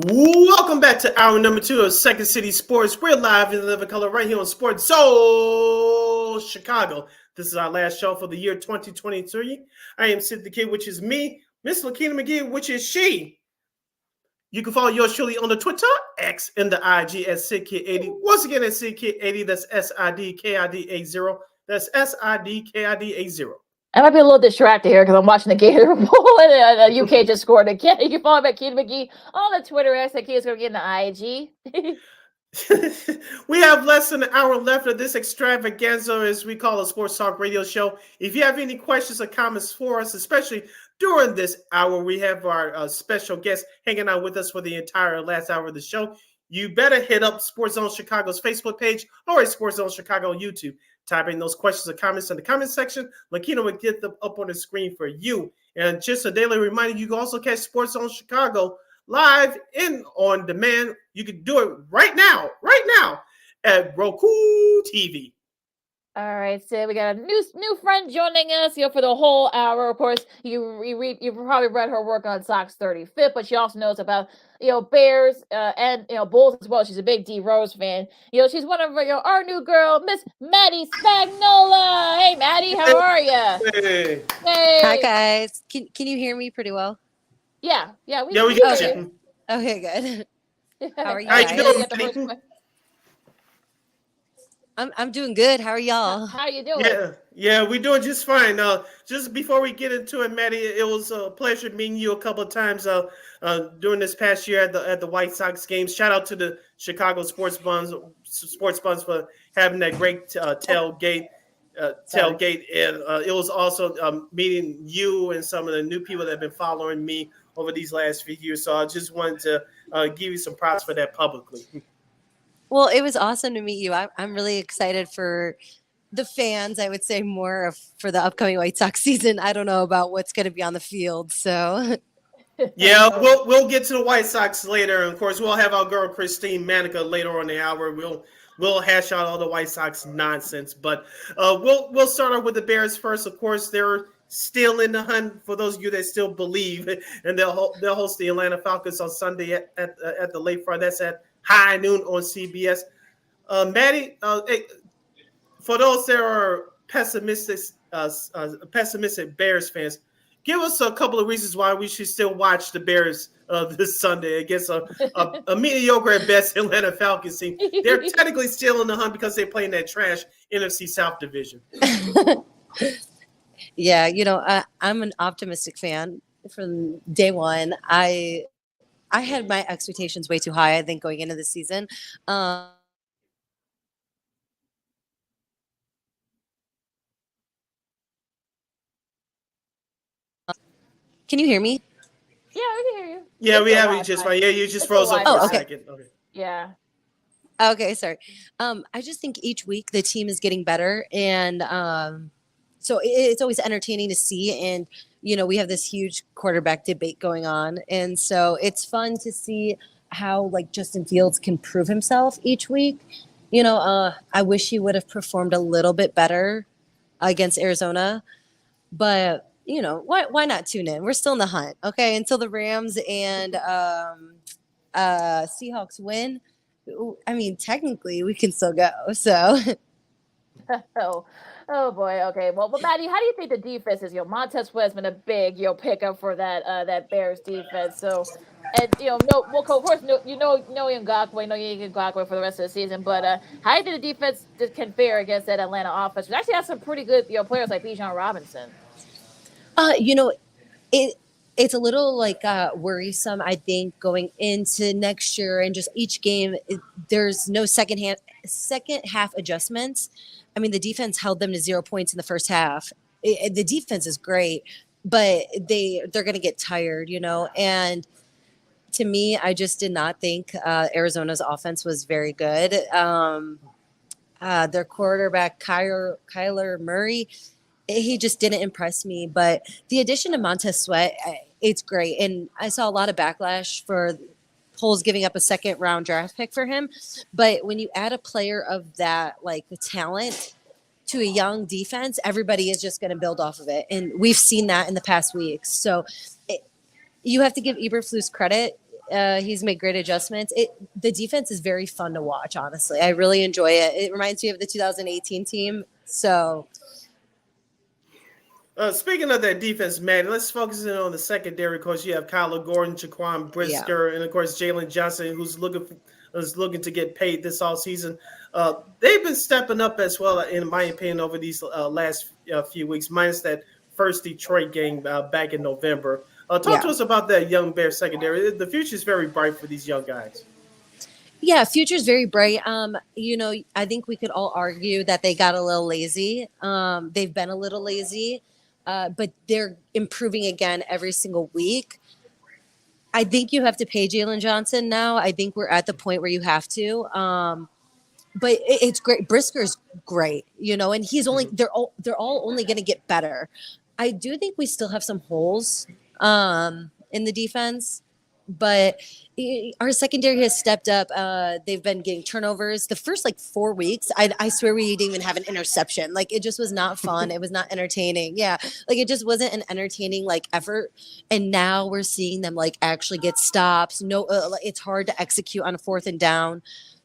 Welcome back to hour number 2 of Second City Sports. We're live in living color right here on Sports Soul Chicago. This is our last show for the year 2023. I am Sid the Kid, which is me. Miss Lakina McGee, which is she. You can follow yours truly on the Twitter, X, and the IG at SidKid80. Once again, at SidKid80. That's SIDKID80. That's SIDKID80. I might be a little distracted here because I'm watching the Gator Bowl and the UK just scored again. You can follow me at Keita McGee on the Twitter X. That kid's going to get in the IG. We have less than an hour left of this extravaganza, as we call a sports talk radio show. If you have any questions or comments for us, especially during this hour, we have our special guest hanging out with us for the entire last hour of the show. You better hit up Sports Zone Chicago's Facebook page or Sports Zone Chicago on YouTube. Type in those questions or comments in the comment section. Lakina will get them up on the screen for you. And just a daily reminder, you can also catch Sports Zone Chicago live and on demand. You can do it right now at Roku TV. All right, so we got a new friend joining us, for the whole hour. Of course, you've probably read her work on Sox 35th, but she also knows about Bears and Bulls as well. She's a big D Rose fan. She's one of our new girl, Miss Maddie Spagnola. Hey, Maddie, how are you? Hey. Hi guys. Can you hear me pretty well? Yeah, we got you. Okay, good. How are you How you guys? doing? I'm doing good. How are y'all? How you doing? Yeah, we're doing just fine. Just before we get into it, Maddie, it was a pleasure meeting you a couple of times during this past year at the White Sox games. Shout out to the Chicago Sports Buns for having that great tailgate. And it was also meeting you and some of the new people that have been following me over these last few years. So I just wanted to give you some props for that publicly. Well, it was awesome to meet you. I'm really excited for the fans, I would say more for the upcoming White Sox season. I don't know about what's going to be on the field. So, yeah, we'll get to the White Sox later. And of course, we'll have our girl Christine Manika later on in the hour. We'll hash out all the White Sox nonsense. But we'll start off with the Bears first. Of course, they're still in the hunt. For those of you that still believe, and they'll host the Atlanta Falcons on Sunday at the Lakefront. That's at high noon on CBS. Maddie, for those that are pessimistic Bears fans, give us a couple of reasons why we should still watch the Bears this Sunday against a mediocre at best Atlanta Falcons team. They're technically still in the hunt because they're playing that trash NFC South division. Yeah, I'm an optimistic fan from day one. I had my expectations way too high, I think, going into the season. Can you hear me? Yeah, we can hear you. Yeah, we have you just fine. Yeah, you just froze up for a second. Okay. Yeah. Okay, sorry. I just think each week the team is getting better, and so it's always entertaining to see. And we have this huge quarterback debate going on, and so it's fun to see how like Justin Fields can prove himself each week. I wish he would have performed a little bit better against Arizona, but why not tune in? We're still in the hunt, okay? Until the Rams and Seahawks win. I mean, technically, we can still go. So, oh boy. Okay. Well, Maddie, how do you think the defense is? Montez Sweat has been a big pickup for that Bears defense. So, and of course, Ngakwe, Ngakwe for the rest of the season. But how do you think the defense can fare against that Atlanta offense? We actually have some pretty good players like Bijan Robinson. It's a little like worrisome, I think, going into next year, and just each game, there's no second half adjustments. I mean, the defense held them to 0 points in the first half. The defense is great, but they're going to get tired, and to me, I just did not think Arizona's offense was very good. Their quarterback, Kyler Murray, he just didn't impress me. But the addition of Montez Sweat, it's great. And I saw a lot of backlash for polls giving up a second-round draft pick for him. But when you add a player of that, like, the talent to a young defense, everybody is just going to build off of it. And we've seen that in the past weeks. So you have to give Eberflus credit. He's made great adjustments. The defense is very fun to watch, honestly. I really enjoy it. It reminds me of the 2018 team. So speaking of that defense, Maddie, let's focus in on the secondary. Of course, you have Kyler Gordon, Jaquan Brisker, and of course Jalen Johnson, who's looking to get paid this offseason. They've been stepping up as well, in my opinion, over these last few weeks, minus that first Detroit game back in November. Talk to us about that young Bears secondary. The future is very bright for these young guys. Yeah, future's very bright. I think we could all argue that they got a little lazy. They've been a little lazy. But they're improving again every single week. I think you have to pay Jalen Johnson now. I think we're at the point where you have to. But it's great. Brisker's great, and he's only they're all only going to get better. I do think we still have some holes in the defense, but our secondary has stepped up. They've been getting turnovers. The first 4 weeks, I swear we didn't even have an interception. It just was not fun. It was not entertaining. Yeah, it just wasn't an entertaining effort. And now we're seeing them actually get stops. No, it's hard to execute on a 4th and down.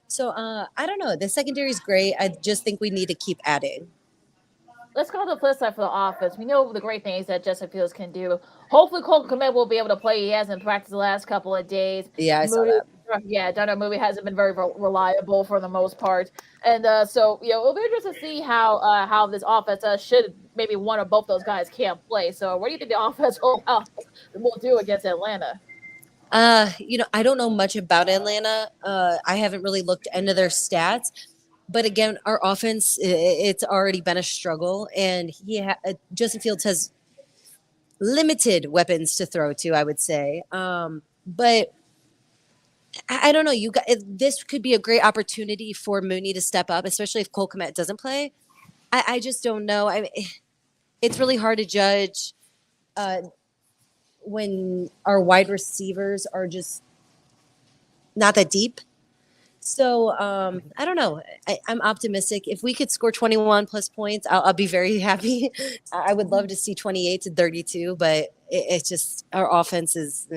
So I don't know. The secondary is great. I just think we need to keep adding. Let's go to the flip side for the offense. We know the great things that Justin Fields can do. Hopefully, Cole Kmet will be able to play. He hasn't practiced the last couple of days. Yeah, I saw that. Yeah, Darnell Mooney hasn't been very reliable for the most part. And so, it'll be interesting to see how this offense should maybe one or both those guys can't play. So, what do you think the offense will do against Atlanta? I don't know much about Atlanta. I haven't really looked into their stats. But again, our offense, it's already been a struggle, and Justin Fields has limited weapons to throw to, I would say. But I don't know. This could be a great opportunity for Mooney to step up, especially if Cole Kmet doesn't play. I just don't know. It's really hard to judge when our wide receivers are just not that deep. So I don't know. I'm optimistic. If we could score 21 plus points, I'll be very happy. I would love to see 28 to 32, but it's just our offense is.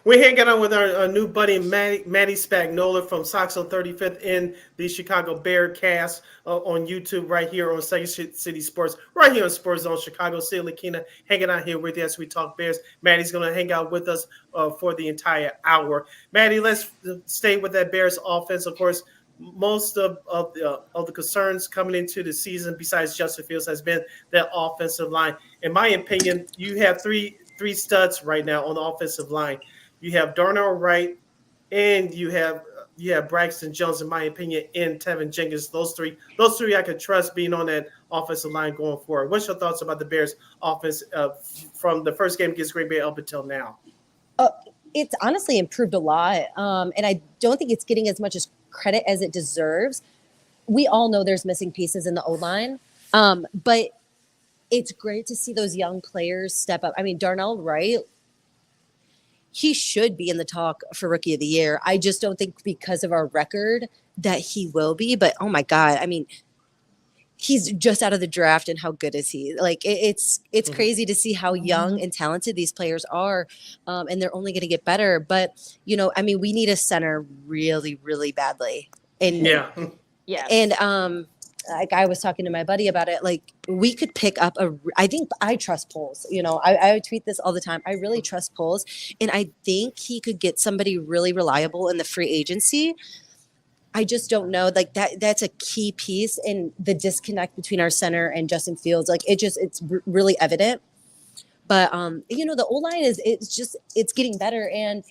We're hanging out with our new buddy Maddie Spagnola from Sox on 35th in the Chicago Bear cast on YouTube right here on Second City Sports, right here on Sports Zone Chicago. Sid Lakina hanging out here with you as we talk Bears. Maddie's going to hang out with us for the entire hour. Maddie, let's stay with that Bears offense. Of course, most of the concerns coming into the season, besides Justin Fields, has been that offensive line. In my opinion, you have three studs right now on the offensive line. You have Darnell Wright, and you have Braxton Jones, in my opinion, and Tevin Jenkins. Those three I could trust being on that offensive line going forward. What's your thoughts about the Bears offense from the first game against Green Bay up until now? It's honestly improved a lot, and I don't think it's getting as much as credit as it deserves. We all know there's missing pieces in the O-line, but it's great to see those young players step up. I mean, Darnell Wright, he should be in the talk for Rookie of the Year. I just don't think because of our record that he will be. But, oh, my God, I mean, he's just out of the draft, and how good is he? Like, it's crazy to see how young and talented these players are, and they're only going to get better. But, you know, I mean, we need a center really, really badly. And, Yeah. And, like I was talking to my buddy about it, like we could pick up I think I trust Poles, you know, I tweet this all the time. I really trust Poles, and I think he could get somebody really reliable in the free agency. I just don't know, like that's a key piece in the disconnect between our center and Justin Fields. Like it's really evident, but you know, the O-line it's getting better. And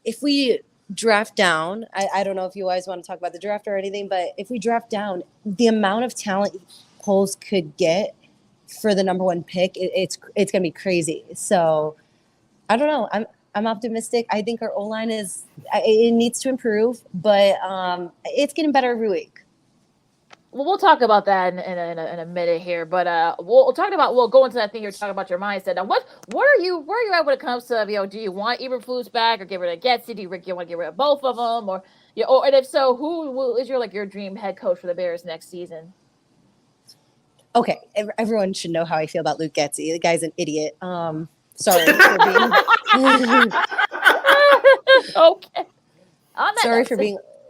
if we draft down, I don't know if you guys want to talk about the draft or anything, but if we draft down, the amount of talent Poles could get for the number one pick, it's gonna be crazy. So I don't know. I'm optimistic. I think our O-line it needs to improve, but it's getting better every week. Well, we'll talk about that in a minute here, but we'll go into that thing you're talking about, your mindset. Now, where are you at when it comes to, you know, do you want Eberflus back or get rid of Getsy? Do you want to get rid of both of them, and if so, who is your dream head coach for the Bears next season? Okay, everyone should know how I feel about Luke Getsy. The guy's an idiot. Sorry for being okay.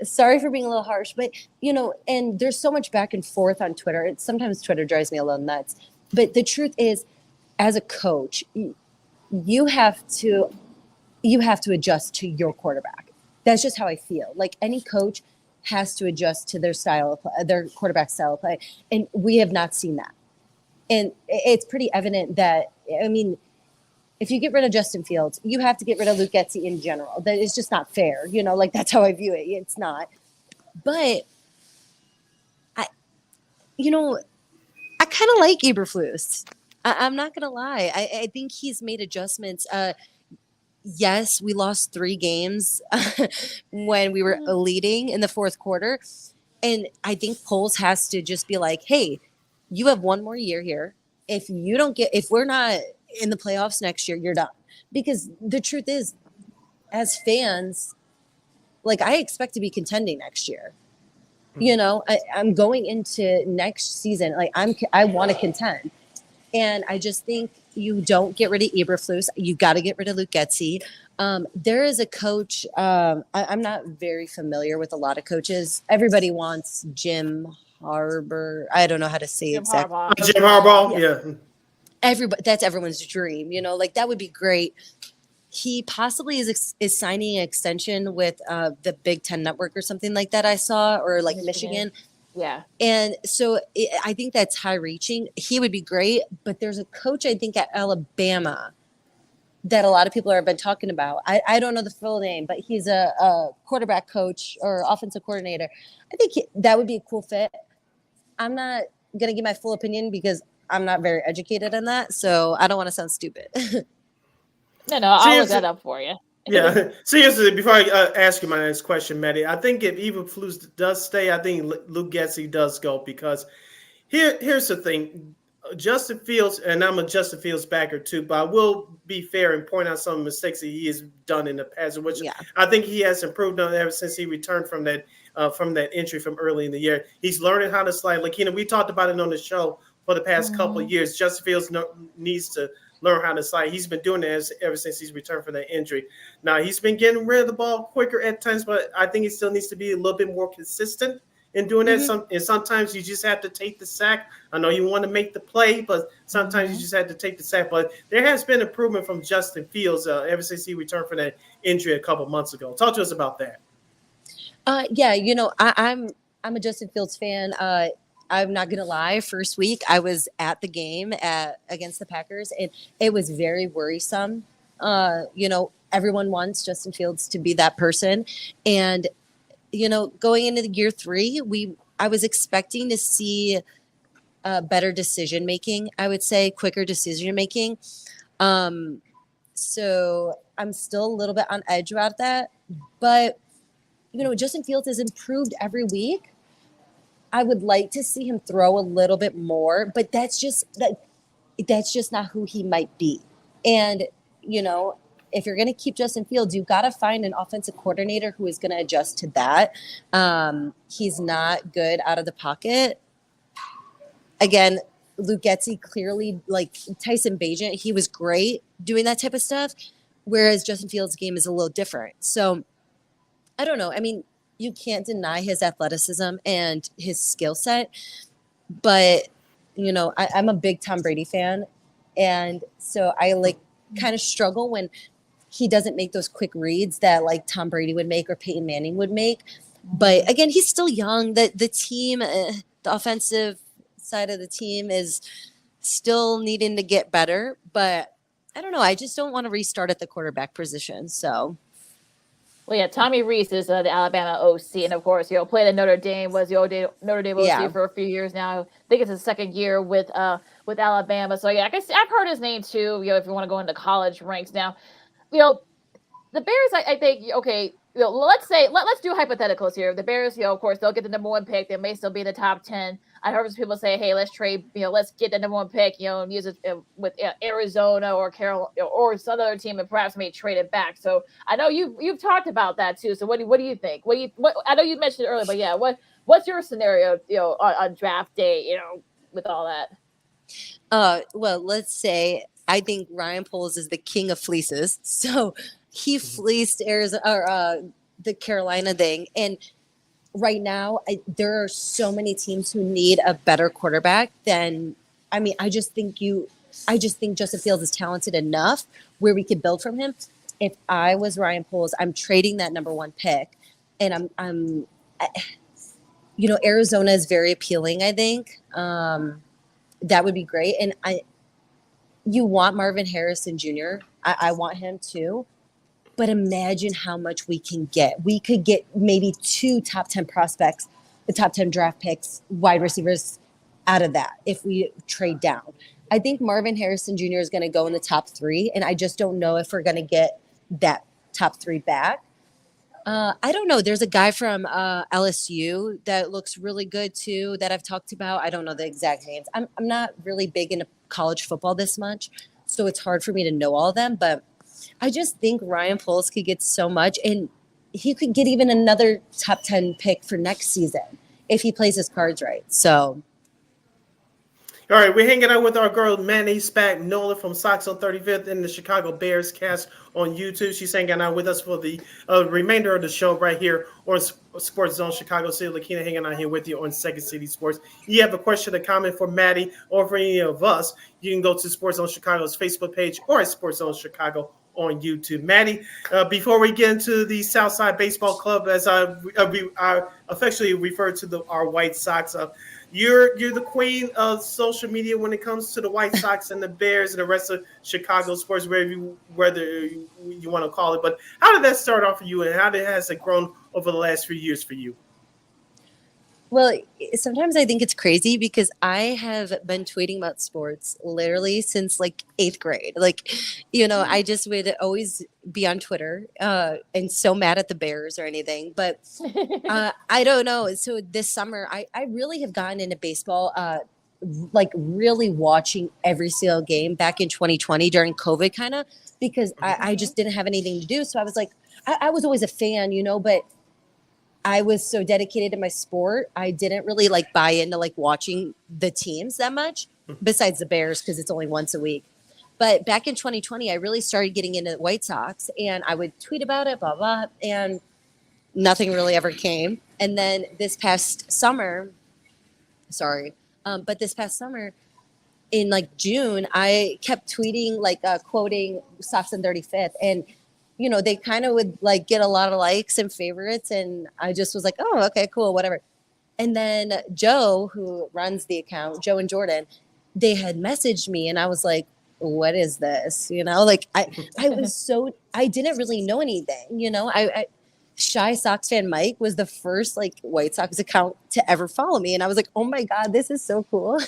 Sorry for being a little harsh, but you know, and there's so much back and forth on Twitter. Sometimes Twitter drives me a little nuts. But the truth is, as a coach, you have to adjust to your quarterback. That's just how I feel. Like any coach has to adjust to their style of play, their quarterback style of play, and we have not seen that. And it's pretty evident that, I mean, if you get rid of Justin Fields, you have to get rid of Luke Getsy in general. That is just not fair. You know, like that's how I view it. It's not. But I kind of like Eberflus. I'm not going to lie. I think he's made adjustments. Yes, we lost 3 games when we were leading in the fourth quarter. And I think Poles has to just be like, hey, you have one more year here. If we're not in the playoffs next year, you're done. Because the truth is, as fans, like I expect to be contending next year. You know, I'm going into next season. Like I want to contend. And I just think you don't get rid of Eberflus. You got to get rid of Luke Getsy. There is a coach. I'm not very familiar with a lot of coaches. Everybody wants Jim Harbaugh. I don't know how to say it exactly. Jim Harbaugh, yeah. That's everyone's dream, you know, like that would be great. He possibly is signing an extension with the Big Ten Network or something like that I saw, or like Michigan. Yeah. And so I think that's high reaching. He would be great, but there's a coach, I think, at Alabama that a lot of people have been talking about. I don't know the full name, but he's a quarterback coach or offensive coordinator. I think that would be a cool fit. I'm not going to give my full opinion because I'm not very educated in that, so I don't want to sound stupid. No, I'll look that up for you. Yeah. Seriously, before I ask you my next question, Maddie, I think if Eberflus does stay, I think Luke Getsy does go, because here's the thing. Justin Fields, and I'm a Justin Fields backer too, but I will be fair and point out some mistakes that he has done in the past, which I think he has improved on ever since he returned from that injury from early in the year. He's learning how to slide. Like, we talked about it on the show for the past couple of years. Justin Fields needs to learn how to slide. He's been doing that ever since he's returned from that injury. Now, he's been getting rid of the ball quicker at times, but I think he still needs to be a little bit more consistent in doing that. Sometimes you just have to take the sack. I know you want to make the play, but sometimes you just have to take the sack. But there has been improvement from Justin Fields ever since he returned from that injury a couple months ago. Talk to us about that. I'm a Justin Fields fan. I'm not gonna lie. First week, I was at the game against the Packers, and it was very worrisome. Everyone wants Justin Fields to be that person, and going into year 3, I was expecting to see better decision making. I would say quicker decision making. So I'm still a little bit on edge about that, but Justin Fields has improved every week. I would like to see him throw a little bit more, but that's just not who he might be. And, if you're going to keep Justin Fields, you've got to find an offensive coordinator who is going to adjust to that. He's not good out of the pocket. Again, Luke Getsy clearly, like Tyson Bagent, he was great doing that type of stuff, whereas Justin Fields' game is a little different. So I don't know. I mean, you can't deny his athleticism and his skill set, but I'm a big Tom Brady fan, and so I kind of struggle when he doesn't make those quick reads that like Tom Brady would make or Peyton Manning would make. But again, he's still young. The team, the offensive side of the team is still needing to get better, but I don't know. I just don't want to restart at the quarterback position. So. Well, yeah, Tommy Rees is the Alabama OC, and of course, played at Notre Dame, was the Notre Dame OC for a few years now. I think it's his second year with Alabama. So yeah, I guess I've heard his name too. If you want to go into college ranks now, the Bears, I think, okay. Let's do hypotheticals here. The Bears, of course, they'll get the number 1 pick. They may still be in the top 10. I heard some people say, hey, let's trade, let's get the number 1 pick, and use it with Arizona or Carolina or some other team, and perhaps may trade it back. So I know you've talked about that too. So what do you think? I know you mentioned it earlier, but yeah, what's your scenario, on draft day, with all that? Well, let's say I think Ryan Poles is the king of fleeces. So he fleeced Arizona or the Carolina thing, and right now there are so many teams who need a better quarterback than. I mean, I just think Justin Fields is talented enough where we could build from him. If I was Ryan Poles, I'm trading that number 1 pick, and Arizona is very appealing. I think that would be great, and you want Marvin Harrison Jr. I want him too. But imagine how much we can get. We could get maybe 2 top 10 prospects, the top 10 draft picks, wide receivers out of that if we trade down. I think Marvin Harrison Jr. is going to go in the top 3, and I just don't know if we're going to get that top 3 back. I don't know. There's a guy from LSU that looks really good too that I've talked about. I don't know the exact names. I'm not really big into college football this much, so it's hard for me to know all of them, but I just think Ryan Poles could get so much, and he could get even another top 10 pick for next season if he plays his cards right. So, all right, we're hanging out with our girl Maddie Spagnola from Sox on 35th in the Chicago Bears cast on YouTube. She's hanging out with us for the remainder of the show right here on Sports Zone Chicago City. Lakina hanging out here with you on Second City Sports. You have a question or comment for Maddie or for any of us, you can go to Sports Zone Chicago's Facebook page or at Sports Zone Chicago on YouTube. Maddie, before we get into the Southside Baseball Club, as I affectionately refer to our White Sox, you're the queen of social media when it comes to the White Sox and the Bears and the rest of Chicago sports, whether you want to call it. But how did that start off for you, and how has it grown over the last few years for you? Well, sometimes I think it's crazy because I have been tweeting about sports literally since like 8th grade. Like, I just would always be on Twitter and so mad at the Bears or anything. But I don't know. So this summer, I really have gotten into baseball like really watching every single game back in 2020 during COVID kind of, because I just didn't have anything to do. So I was like, I was always a fan, you know, but I was so dedicated to my sport. I didn't really like buy into like watching the teams that much, besides the Bears, because it's only once a week. But back in 2020, I really started getting into the White Sox, and I would tweet about it, blah, blah, and nothing really ever came. And then this past summer, but this past summer in like June, I kept tweeting, like quoting Sox and 35th. And, you know, they kind of would like get a lot of likes and favorites. And I just was like, oh, okay, cool, whatever. And then Joe, who runs the account, Joe and Jordan, they had messaged me, and I was like, what is this? You know, like I didn't really know anything, you know, I Shy Sox fan Mike was the first like White Sox account to ever follow me. And I was like, oh my God, this is so cool.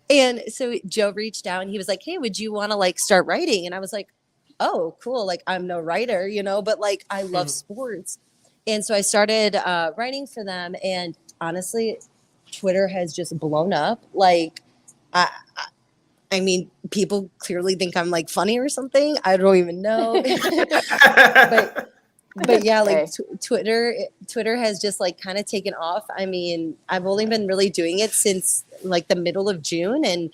And so Joe reached out and he was like, hey, would you want to like start writing? And I was like, oh, cool. Like I'm no writer, you know, but like I love sports. And so I started writing for them. And honestly, Twitter has just blown up. Like, I mean, people clearly think I'm like funny or something. I don't even know. but yeah, like Twitter has just like kind of taken off. I mean, I've only been really doing it since like the middle of June, and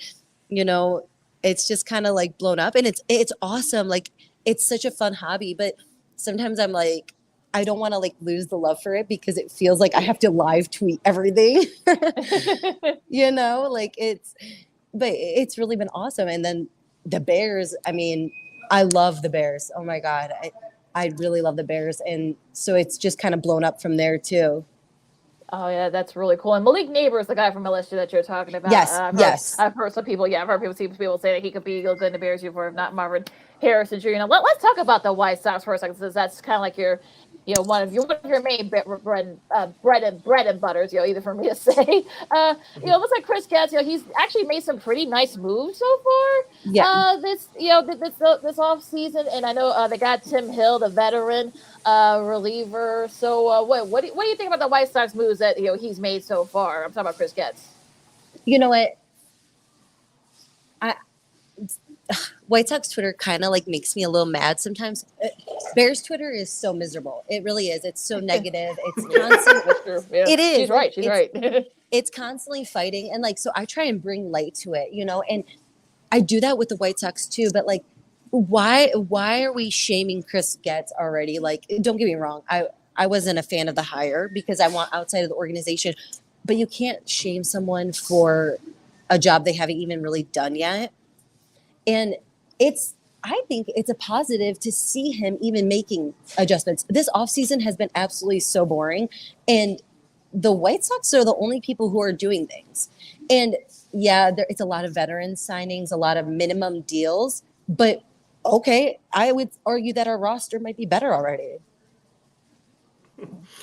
you know, it's just kind of like blown up, and it's awesome. Like it's such a fun hobby, but sometimes I'm like, I don't want to like lose the love for it because it feels like I have to live tweet everything. You know, like but it's really been awesome. And then the Bears, I mean, I love the Bears. Oh my God. I really love the Bears. And so it's just kind of blown up from there too. Oh yeah, that's really cool. And Malik Neighbors, the guy from LSU that you're talking about. Yes. I've heard some people. Yeah, I've heard people say that he could be good in the Bears uniform, if not Marvin Harrison Jr. Now let's talk about the White Sox for a second, since that's kind of like your, you know, one of your main bread and butters. You know, either for me to say. You know, it looks like Chris Getz. You know, he's actually made some pretty nice moves so far. Yeah. This off season, and I know they got Tim Hill, the veteran reliever. So what do you think about the White Sox moves that he's made so far? I'm talking about Chris Getz. You know what? White Sox Twitter kind of like makes me a little mad sometimes. Bears Twitter is so miserable. It really is. It's so negative. It's constant. Yeah. It is. She's right. She's right. It's constantly fighting, and like so, I try and bring light to it, you know. And I do that with the White Sox too. But like, why are we shaming Chris Getz already? Like, don't get me wrong. I wasn't a fan of the hire because I want outside of the organization, but you can't shame someone for a job they haven't even really done yet. And I think it's a positive to see him even making adjustments. This offseason has been absolutely so boring. And the White Sox are the only people who are doing things. And yeah, it's a lot of veteran signings, a lot of minimum deals. But okay, I would argue that our roster might be better already.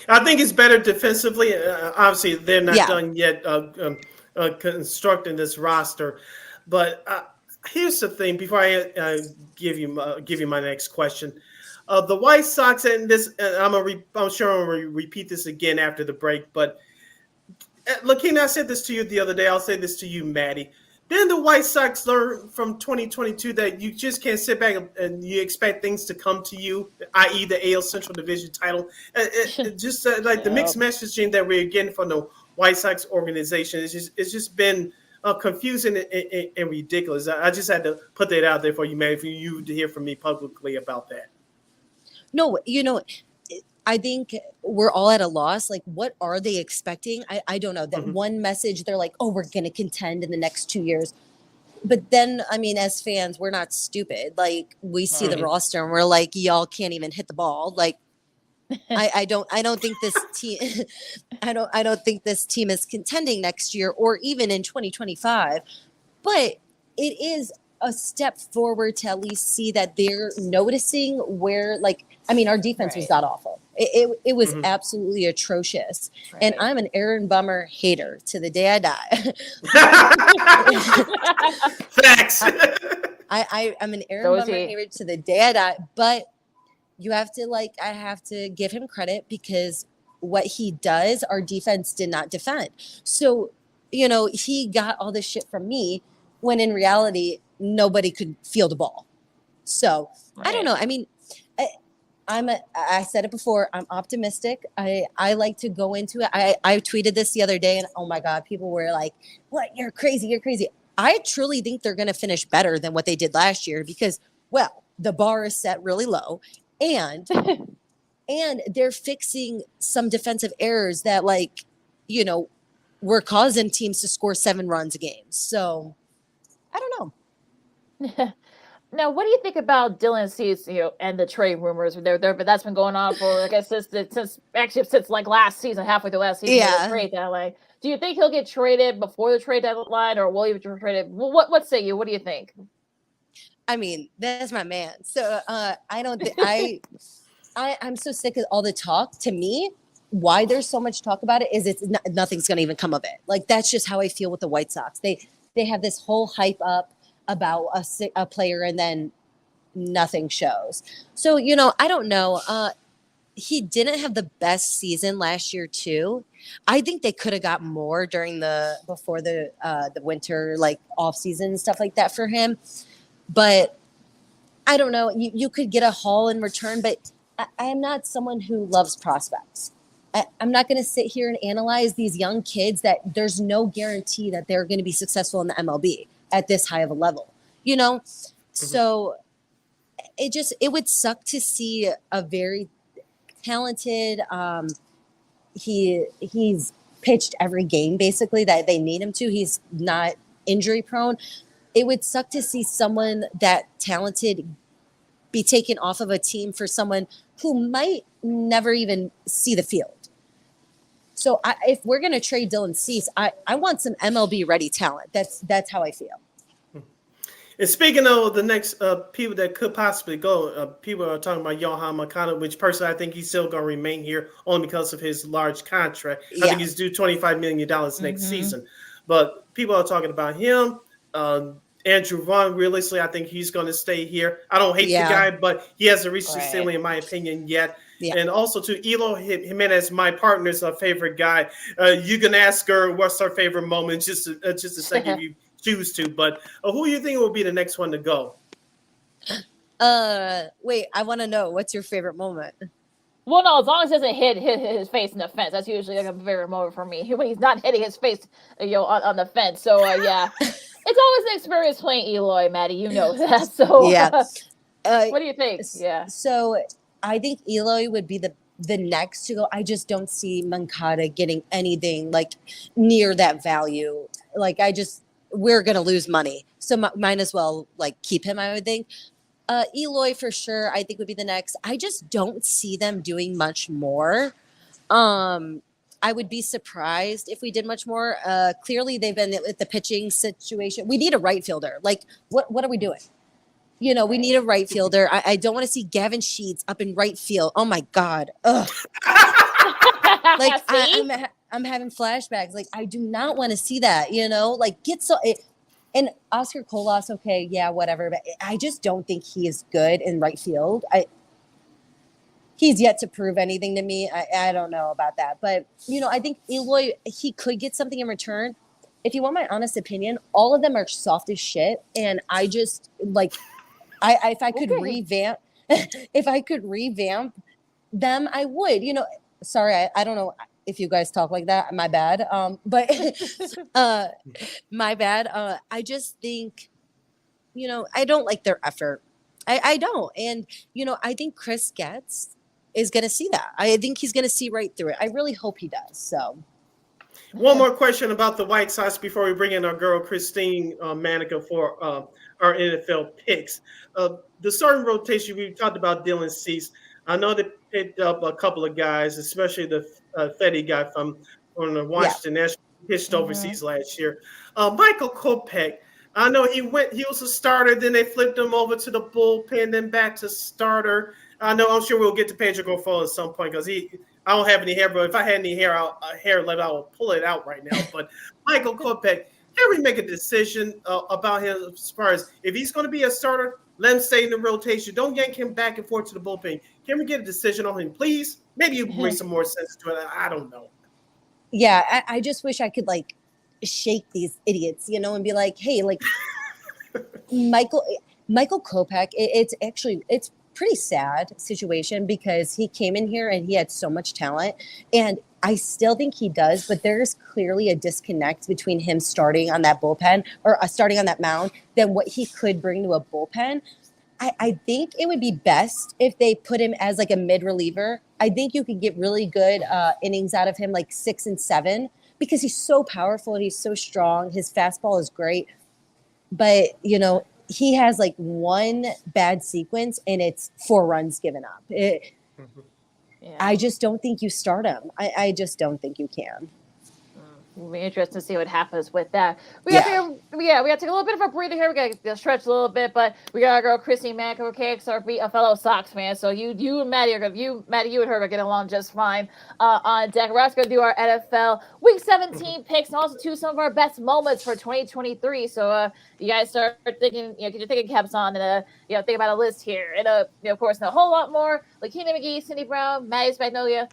I think it's better defensively. Obviously, they're not done yet constructing this roster. But here's the thing. Before I give you my next question, the White Sox, and this, I'm sure I'm gonna repeat this again after the break. But Lakina, I said this to you the other day. I'll say this to you, Maddie. Didn't the White Sox learn from 2022 that you just can't sit back and you expect things to come to you, i.e. the AL Central Division title? Just like the mixed messaging that we're getting from the White Sox organization, it's just been confusing and ridiculous. I just had to put that out there for you, Maddie, for you to hear from me publicly about that. No, you know, I think we're all at a loss. Like, what are they expecting? I don't know. That one message, they're like, oh, we're going to contend in the next 2 years. But then, I mean, as fans, we're not stupid. Like, we see the roster and we're like, y'all can't even hit the ball. Like, I don't think this team, I don't think this team is contending next year or even in 2025. But it is a step forward to at least see that they're noticing where, like, I mean, our defense was god awful. It was absolutely atrocious. Right. And I'm an Aaron Bummer hater to the day I die. Facts. I'm an Aaron Bummer hater to the day I die. But you have to, like, I have to give him credit because what he does, our defense did not defend. So he got all this shit from me when in reality, nobody could field a ball. So I don't know. I mean, I said it before, I'm optimistic. I like to go into it. I tweeted this the other day and oh my God, people were like, what? You're crazy. You're crazy. I truly think they're going to finish better than what they did last year because, well, the bar is set really low and they're fixing some defensive errors that were causing teams to score 7 runs a game. So I don't know. Now, what do you think about Dylan Cease, and the trade rumors? But that's been going on for, I guess, since like last season, halfway through last season. Yeah. Trade deadline. Do you think he'll get traded before the trade deadline, or will he be traded? What say you? What do you think? I mean, that's my man. So I don't think I'm so sick of all the talk. To me, why there's so much talk about it is nothing's going to even come of it. Like that's just how I feel with the White Sox. They have this whole hype up about a player and then nothing shows. So, I don't know. He didn't have the best season last year too. I think they could have got more before the winter, like off season and stuff like that for him. But I don't know. You could get a haul in return, but I am not someone who loves prospects. I'm not going to sit here and analyze these young kids that there's no guarantee that they're going to be successful in the MLB at this high of a level, So it would suck to see a very talented, he's pitched every game basically that they need him to. He's not injury prone. It would suck to see someone that talented be taken off of a team for someone who might never even see the field. So if we're going to trade Dylan Cease, I want some MLB ready talent. That's how I feel. And speaking of the next people that could possibly go, people are talking about Yohan Moncada, which personally I think he's still going to remain here only because of his large contract. I think he's due $25 million next season. But people are talking about him. Andrew Vaughn, realistically, I think he's going to stay here. I don't hate the guy, but he hasn't reached the ceiling, in my opinion, yet. Yeah. And also to Eloy Jimenez, my partner's favorite guy. You can ask her what's her favorite moment just a second if you choose to. But who do you think will be the next one to go? Wait, I want to know, what's your favorite moment? Well, no, as long as it doesn't hit his face in the fence, that's usually like a favorite moment for me. When he's not hitting his face, on the fence. So yeah, it's always an experience playing Eloy, Maddie. You know that. So yeah. What do you think? Yeah. So I think Eloy would be the next to go. I just don't see Moncada getting anything like near that value. Like we're gonna lose money, so might as well like keep him, I would think. Eloy for sure, I think would be the next. I just don't see them doing much more. I would be surprised if we did much more. Clearly, they've been at the pitching situation. We need a right fielder. Like, what are we doing? We need a right fielder. I don't want to see Gavin Sheets up in right field. Oh my God. Ugh. Like I'm having flashbacks. Like I do not want to see that, like and Oscar Colas, okay, yeah, whatever. But I just don't think he is good in right field. He's yet to prove anything to me. I don't know about that. But, I think Eloy, he could get something in return. If you want my honest opinion, all of them are soft as shit. And I just like, if I could revamp, them, I would, sorry, I don't know if you guys talk like that, my bad. But my bad. I just think, I don't like their effort. I don't. And, I think Chris Getz is going to see that. I think he's going to see right through it. I really hope he does. So. One more question about the White Sox before we bring in our girl, Christine Manika, for our NFL picks. The starting rotation, we talked about Dylan Cease. I know they picked up a couple of guys, especially the Fetty guy from the Washington Nationals, pitched overseas last year. Michael Kopech, I know he was a starter, then they flipped him over to the bullpen, then back to starter. I'm sure we'll get to Pedro Grifol at some point because I don't have any hair, but if I had any hair left, I would pull it out right now. But Michael Kopech, can we make a decision about him as far as if he's going to be a starter? Let him stay in the rotation. Don't yank him back and forth to the bullpen. Can we get a decision on him, please? Maybe you bring some more sense to it. I don't know. Yeah, I just wish I could shake these idiots, you know, and be like, hey, like Michael Kopech, it's pretty sad situation because he came in here and he had so much talent, and I still think he does, but there's clearly a disconnect between him starting on that bullpen or starting on that mound than what he could bring to a bullpen. I think it would be best if they put him as like a mid reliever. I think you could get really good innings out of him, like 6 and 7, because he's so powerful and he's so strong. His fastball is great, but you know, he has like one bad sequence and it's 4 runs given up. I just don't think you start him. I just don't think you can. It'll be interesting to see what happens with that. We got to take a little bit of a breather here. We got to stretch a little bit, but we got our girl Christy Manika with KXRB, a fellow Sox fan. So you and Maddie are Maddie, you and her are getting along just fine on deck. We're also going to do our NFL Week 17 picks and also some of our best moments for 2023. So you guys start thinking, get your thinking caps on and think about a list here. And of course, and a whole lot more. Lakina McGee, Cindy Brown, Maddie Spagnola.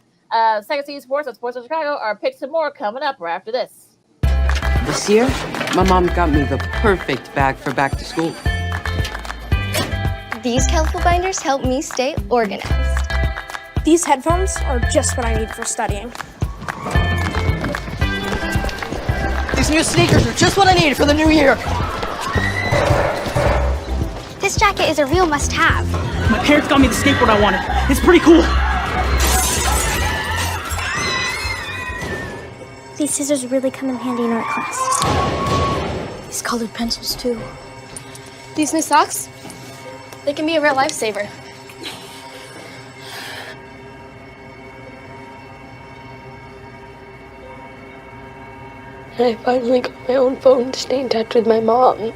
Second City Sports on Sports of Chicago. Our picks and more coming up right after this. This year, my mom got me the perfect bag for back to school. These colorful binders help me stay organized. These headphones are just what I need for studying. These new sneakers are just what I need for the new year. This jacket is a real must-have. My parents got me the skateboard I wanted. It's pretty cool. These scissors really come in handy in art class. These colored pencils, too. These new socks, they can be a real lifesaver. I finally got my own phone to stay in touch with my mom.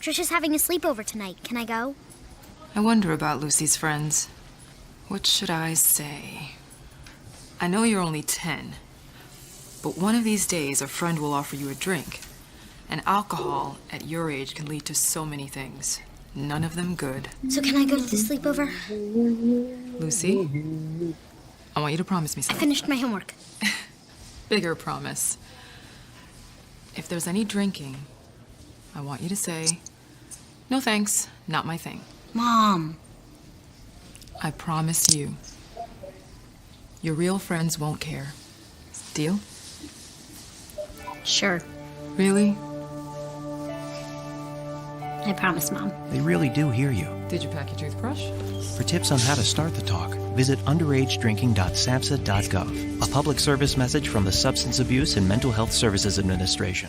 Trisha's having a sleepover tonight. Can I go? I wonder about Lucy's friends. What should I say? I know you're only 10, but one of these days a friend will offer you a drink. And alcohol at your age can lead to so many things. None of them good. So can I go to the sleepover? Lucy, I want you to promise me I something. finished my homework. Bigger promise. If there's any drinking, I want you to say, "No thanks, not my thing." Mom. I promise you, your real friends won't care. Deal? Sure. Really? I promise, Mom. They really do hear you. Did you pack your toothbrush? For tips on how to start the talk, visit underagedrinking.samhsa.gov, a public service message from the Substance Abuse and Mental Health Services Administration.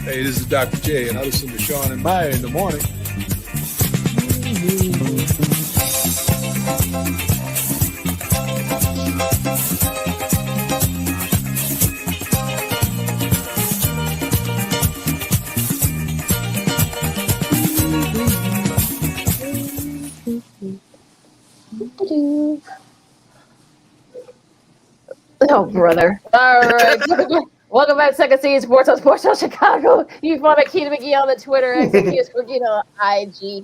Hey, this is Dr. J, and I listen to Sean and Maya in the morning. Oh, brother. All right. Welcome back to Second City Sports on Sports Chicago. You can follow Keita McGee on the Twitter and Keita McGee on IG.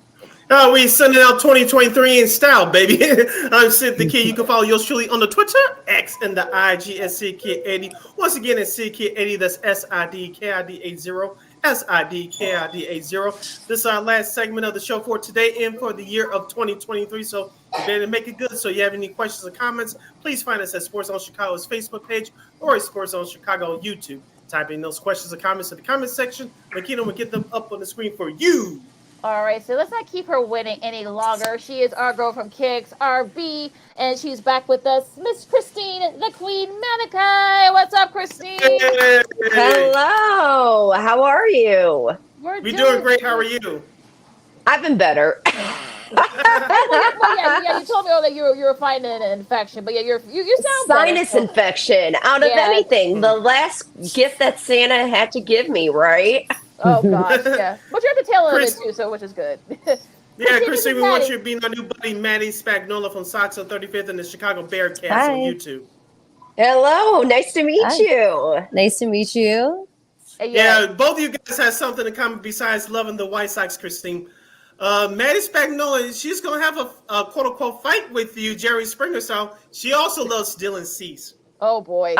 We sending out 2023 in style, baby. I'm Sid the Kid. You can follow yours truly on the Twitter, X, and the IG at SidKid80. Once again, it's SidKid80. That's SIDKID80. SIDKID80. This is our last segment of the show for today and for the year of 2023. So you better make it good. So if you have any questions or comments, please find us at Sports Zone Chicago's Facebook page or at Sports Zone Chicago on YouTube. Type in those questions or comments in the comment section. Makina will get them up on the screen for you. All right, so let's not keep her waiting any longer. She is our girl from KXRB, and she's back with us, Miss Christine, the Queen Manika. What's up, Christine? Hey. Hello. How are you? We're doing great. How are you? I've been better. Yeah, you told me that you were fighting an infection, but yeah, you sound sinus better, so. infection out of anything. The last gift that Santa had to give me, right? Oh gosh, yeah. But you're at the tail end of it too, so which is good. Yeah, Christine, we want you to be our new buddy Maddie Spagnola from Sox on 35th and the Chicago Bearcats on YouTube. Hello, nice to meet you. Nice to meet you. Yeah, both of you guys have something in common besides loving the White Sox, Christine. Maddie Spagnola, she's going to have a quote-unquote fight with you, Jerry Springer style. She also loves stealing C's. Oh, boy.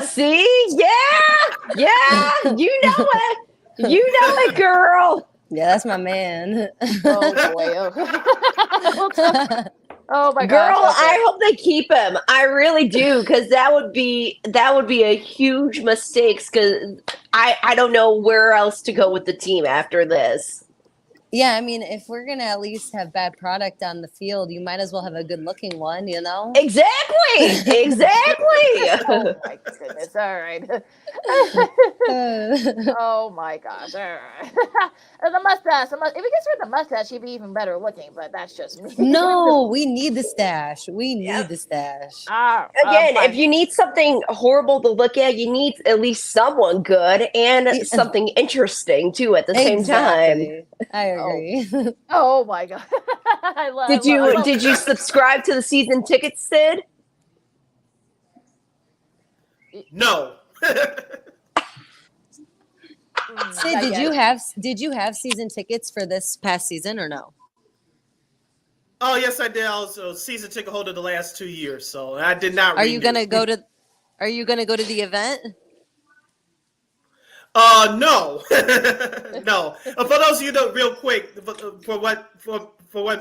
See? Yeah, you know it. You know it, girl. Yeah, that's my man. Oh, boy. Oh my girl, gosh. Okay. I hope they keep him. I really do, because that would be a huge mistake. Because I don't know where else to go with the team after this. Yeah, I mean, if we're gonna at least have bad product on the field, you might as well have a good-looking one, you know? Exactly. Oh my goodness! All right. Oh my gosh! All right. And the mustache. If we get rid of the mustache, he'd be even better looking. But that's just me. No, we need the stash. We need the stash. Again, if you need something horrible to look at, you need at least someone good and something interesting too at the same time. I agree. Oh my god! Did you subscribe to the season tickets, Sid? No. Sid, did you have season tickets for this past season or no? Oh yes, I did. I was a season ticket holder the last 2 years, so I did not. Are you gonna go to the event? No, no. For those of you that real quick, for what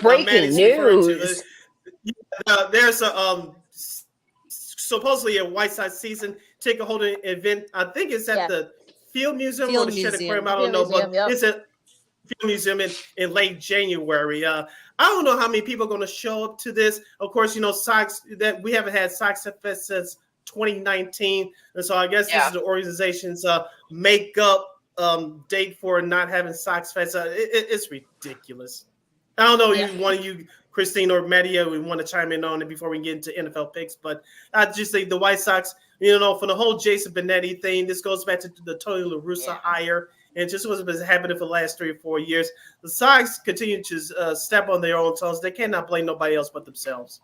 breaking news. There's a supposedly a White Sox season ticket holder event. I think it's at the Field Museum or the Shed Aquarium. I don't know, but it's a Field Museum in late January. I don't know how many people are going to show up to this. Of course, you know, Sox that we haven't had Sox Fest since 2019, and so I guess this is the organization's makeup date for not having Sox Fest. It's ridiculous. I don't know if one of you, Christine or Maddie, we want to chime in on it before we get into NFL picks, but I just think the White Sox, you know, for the whole Jason Benetti thing, this goes back to the Tony La Russa hire, and just what's been happening for the last 3 or 4 years. The Sox continue to step on their own toes. They cannot blame nobody else but themselves.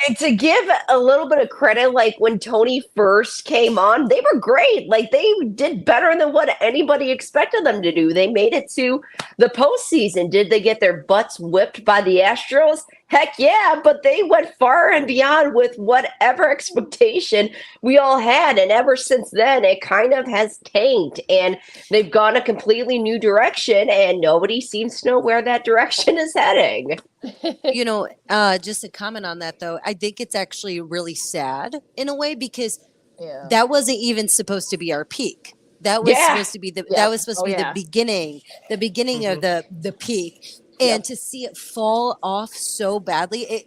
And to give a little bit of credit, like when Tony first came on, they were great. Like they did better than what anybody expected them to do. They made it to the postseason. Did they get their butts whipped by the Astros? Heck yeah, but they went far and beyond with whatever expectation we all had. And ever since then, it kind of has tanked and they've gone a completely new direction and nobody seems to know where that direction is heading. You know, just to comment on that, though, I think it's actually really sad in a way because that wasn't even supposed to be our peak. That was supposed to be the beginning of the peak. And to see it fall off so badly,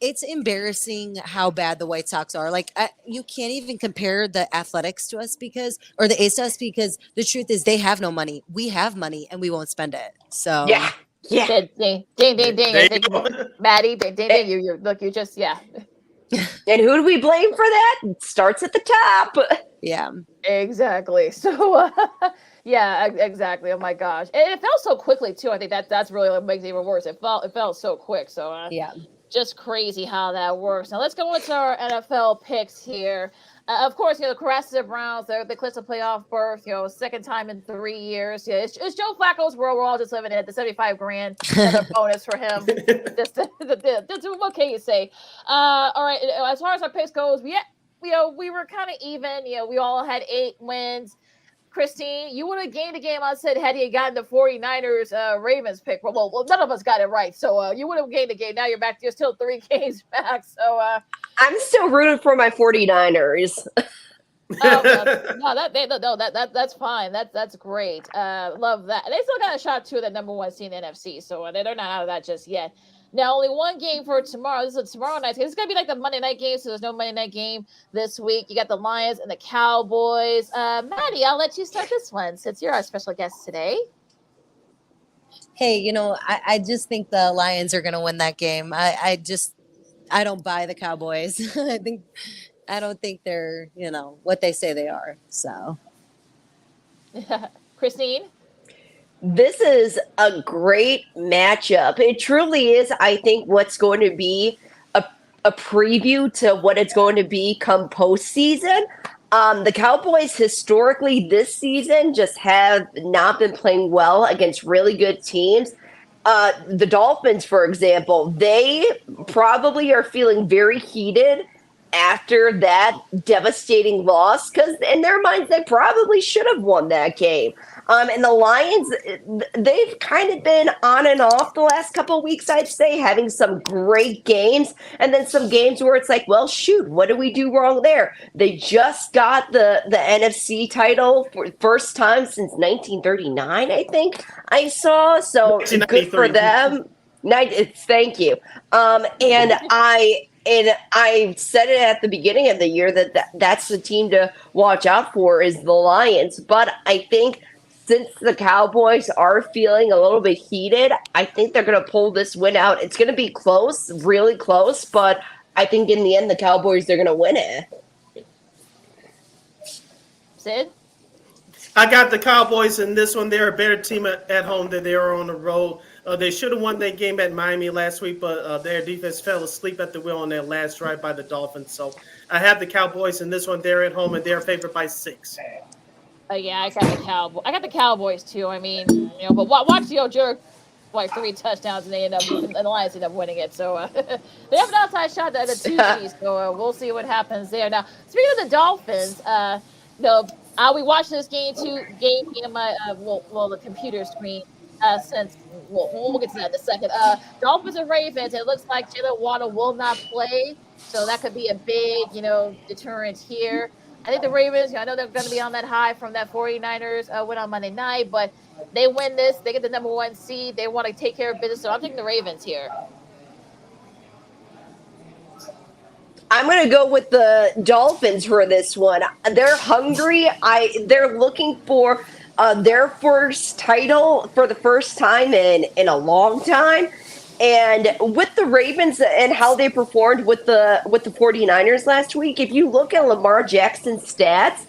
it's embarrassing how bad the White Sox are. Like you can't even compare the Athletics to us or the A's to us because the truth is they have no money. We have money and we won't spend it. So yeah. Ding, ding, ding, ding. Maddie, ding, ding, ding. You just. And who do we blame for that? It starts at the top. Yeah, exactly. So, exactly. Oh my gosh, and it fell so quickly too. I think that's really what makes it even worse. It fell so quick. So just crazy how that works. Now let's go into our NFL picks here. Of course, the Carrasco Browns, they clinched a playoff berth, second time in 3 years. Yeah, it's Joe Flacco's world. We're all just living in it. The $75,000, another bonus for him. What can you say? All right, as far as our picks goes, we were kind of even. We all had 8 wins. Christine, you would have gained a game, I said, had you gotten the 49ers Ravens pick. Well, none of us got it right. So you would have gained a game. Now you're back. You're still 3 games back. So I'm still rooting for my 49ers. That's fine. That's great. Love that. They still got a shot too at the number 1 seed in the NFC. So they're not out of that just yet. Now, only 1 game for tomorrow. This is tomorrow night. It's going to be like the Monday night game, so there's no Monday night game this week. You got the Lions and the Cowboys. Maddie, I'll let you start this one since you're our special guest today. Hey, I just think the Lions are going to win that game. I don't buy the Cowboys. I don't think they're, what they say they are. So, Christine? This is a great matchup. It truly is, I think, what's going to be a preview to what it's going to be come postseason. The Cowboys historically this season just have not been playing well against really good teams. The Dolphins, for example, they probably are feeling very heated after that devastating loss because in their minds they probably should have won that game. And the Lions, they've kind of been on and off the last couple of weeks, I'd say, having some great games and then some games where it's like, well, shoot, what did we do wrong there? They just got the NFC title for the first time since 1939, I think I saw. So good for them. Thank you. And I said it at the beginning of the year that's the team to watch out for is the Lions. But I think since the Cowboys are feeling a little bit heated, I think they're going to pull this win out. It's going to be close, really close, but I think in the end, the Cowboys, they're going to win it. Sid? I got the Cowboys in this one. They're a better team at home than they are on the road. They should have won that game at Miami last week, but their defense fell asleep at the wheel on that last drive by the Dolphins. So I have the Cowboys in this one. They're at home, and they're favored by 6. Yeah, I got the Cowboys too. I mean, but watch the jerk like 3 touchdowns and the Lions end up winning it. So they have an outside shot at the 2 seeds. So we'll see what happens there. Now, speaking of the Dolphins, we watched this game in my the computer screen. Since we'll get to that in a second. Dolphins and Ravens. It looks like Jalen Waddle will not play, so that could be a big deterrent here. I think the Ravens, I know they're going to be on that high from that 49ers win on Monday night, but they win this. They get the number 1 seed. They want to take care of business, so I'm taking the Ravens here. I'm going to go with the Dolphins for this one. They're hungry. They're looking for their first title for the first time in a long time. And with the Ravens and how they performed with the 49ers last week, if you look at Lamar Jackson's stats,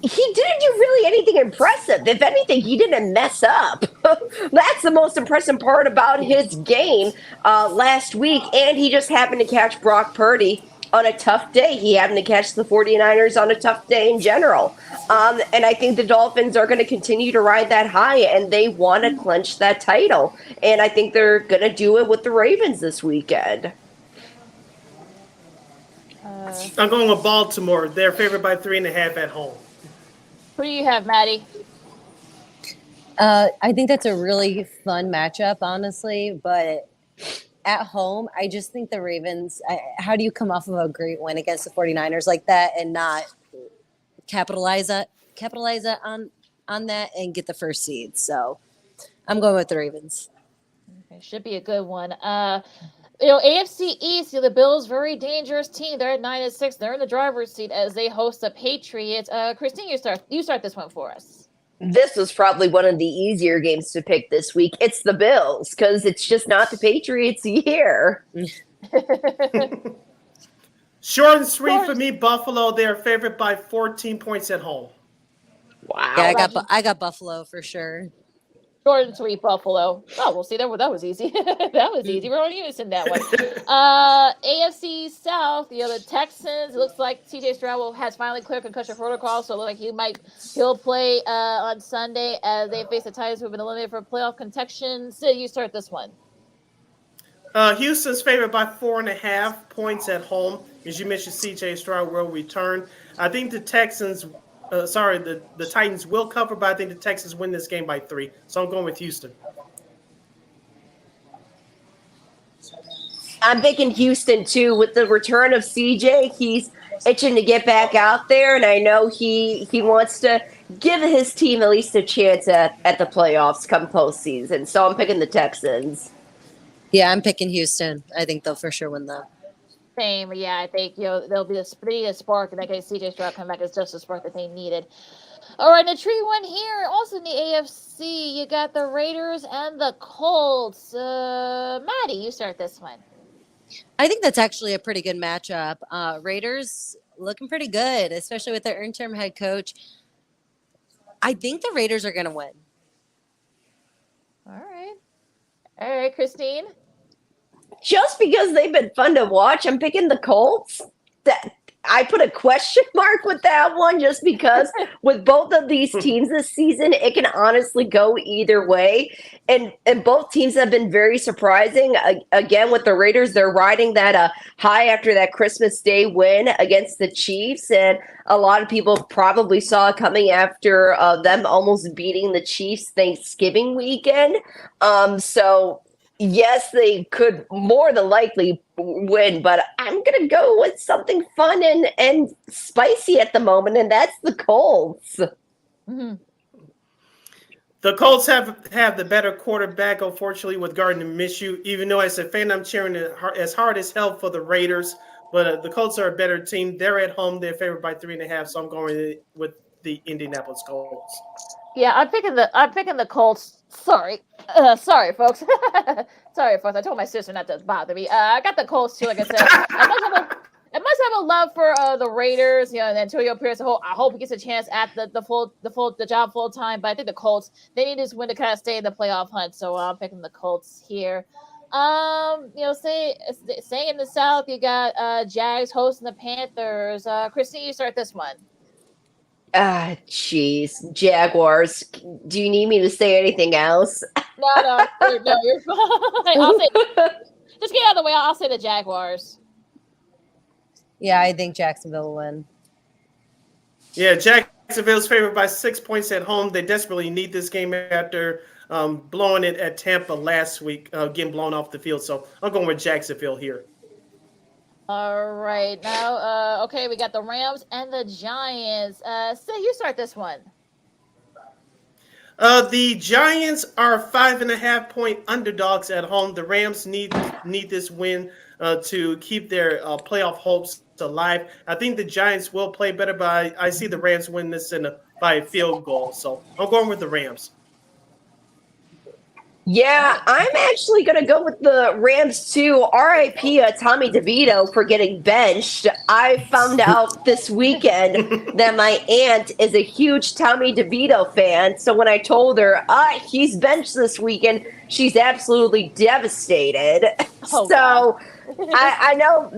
he didn't do really anything impressive. If anything, he didn't mess up. That's the most impressive part about his game last week. And he just happened to catch Brock Purdy on a tough day. He happened to catch the 49ers on a tough day in general. And I think the Dolphins are going to continue to ride that high, and they want to clinch that title. And I think they're going to do it with the Ravens this weekend. I'm going with Baltimore. They're favored by 3.5 at home. Who do you have, Maddie? I think that's a really fun matchup, honestly, but at home, I just think the Ravens, how do you come off of a great win against the 49ers like that and not capitalize on that and get the first seed? So I'm going with the Ravens. Okay, should be a good one. AFC East, the Bills, very dangerous team. They're at 9-6. They're in the driver's seat as they host the Patriots. Christine, you start this one for us. This was probably one of the easier games to pick this week. It's the Bills because it's just not the Patriots here. Short and sweet for me, Buffalo. They're favored by 14 points at home. Wow. Yeah, I got Buffalo for sure. Jordan sweep Buffalo. Oh, we'll see. That was easy. That was easy. We're on unison that one. AFC South, the Texans. It looks like CJ Stroud has finally cleared concussion protocol, so it looks like he'll play on Sunday as they face the Titans, who've been eliminated for playoff contention. Sid, you start this one. Houston's favored by 4.5 points at home. As you mentioned, CJ Stroud will return. I think the Texans. The Titans will cover, but I think the Texans win this game by 3. So I'm going with Houston. I'm picking Houston too. With the return of CJ, he's itching to get back out there, and I know he wants to give his team at least a chance at the playoffs come postseason. So I'm picking the Texans. Yeah, I'm picking Houston. I think they'll for sure win that. Same, yeah. I think there'll be a spark, and that case CJ Stroud come back as just a spark that they needed. All right, the tree one here. Also in the AFC, you got the Raiders and the Colts. Maddie, you start this one. I think that's actually a pretty good matchup. Raiders looking pretty good, especially with their interim head coach. I think the Raiders are going to win. All right, Christine. Just because they've been fun to watch, I'm picking the Colts. I put a question mark with that one just because with both of these teams this season, it can honestly go either way. And both teams have been very surprising. Again, with the Raiders, they're riding that high after that Christmas Day win against the Chiefs. And a lot of people probably saw it coming after them almost beating the Chiefs Thanksgiving weekend. So yes, they could more than likely win, but I'm going to go with something fun and spicy at the moment, and that's the Colts. Mm-hmm. The Colts have the better quarterback, unfortunately, with Gardner Minshew. Even though as a fan, I'm cheering as hard as hell for the Raiders, but the Colts are a better team. They're at home. They're favored by 3.5, so I'm going with the Indianapolis Colts. Yeah, I'm picking the Colts. Sorry, folks. Sorry, folks. I told my sister not to bother me. I got the Colts too. Like I said, I must have a love for the Raiders. And Antonio Pierce. I hope he gets a chance at the job full time. But I think the Colts, they need this win to kind of stay in the playoff hunt. So I'm picking the Colts here. Staying in the South, you got Jags hosting the Panthers. Christine, you start this one. Jeez. Jaguars. Do you need me to say anything else? No, you're fine. I'll say, just get out of the way. I'll say the Jaguars. Yeah, I think Jacksonville will win. Yeah, Jacksonville's favored by 6 points at home. They desperately need this game after blowing it at Tampa last week, getting blown off the field. So I'm going with Jacksonville here. All right. Now, okay, we got the Rams and the Giants. Sid, you start this one. The Giants are 5.5 point underdogs at home. The Rams need this win to keep their playoff hopes alive. I think the Giants will play better, but I see the Rams win this by a field goal. So I'm going with the Rams. Yeah, I'm actually going to go with the Rams too. RIP Tommy DeVito for getting benched. I found out this weekend that my aunt is a huge Tommy DeVito fan. So when I told her, he's benched this weekend, she's absolutely devastated. Oh, so I know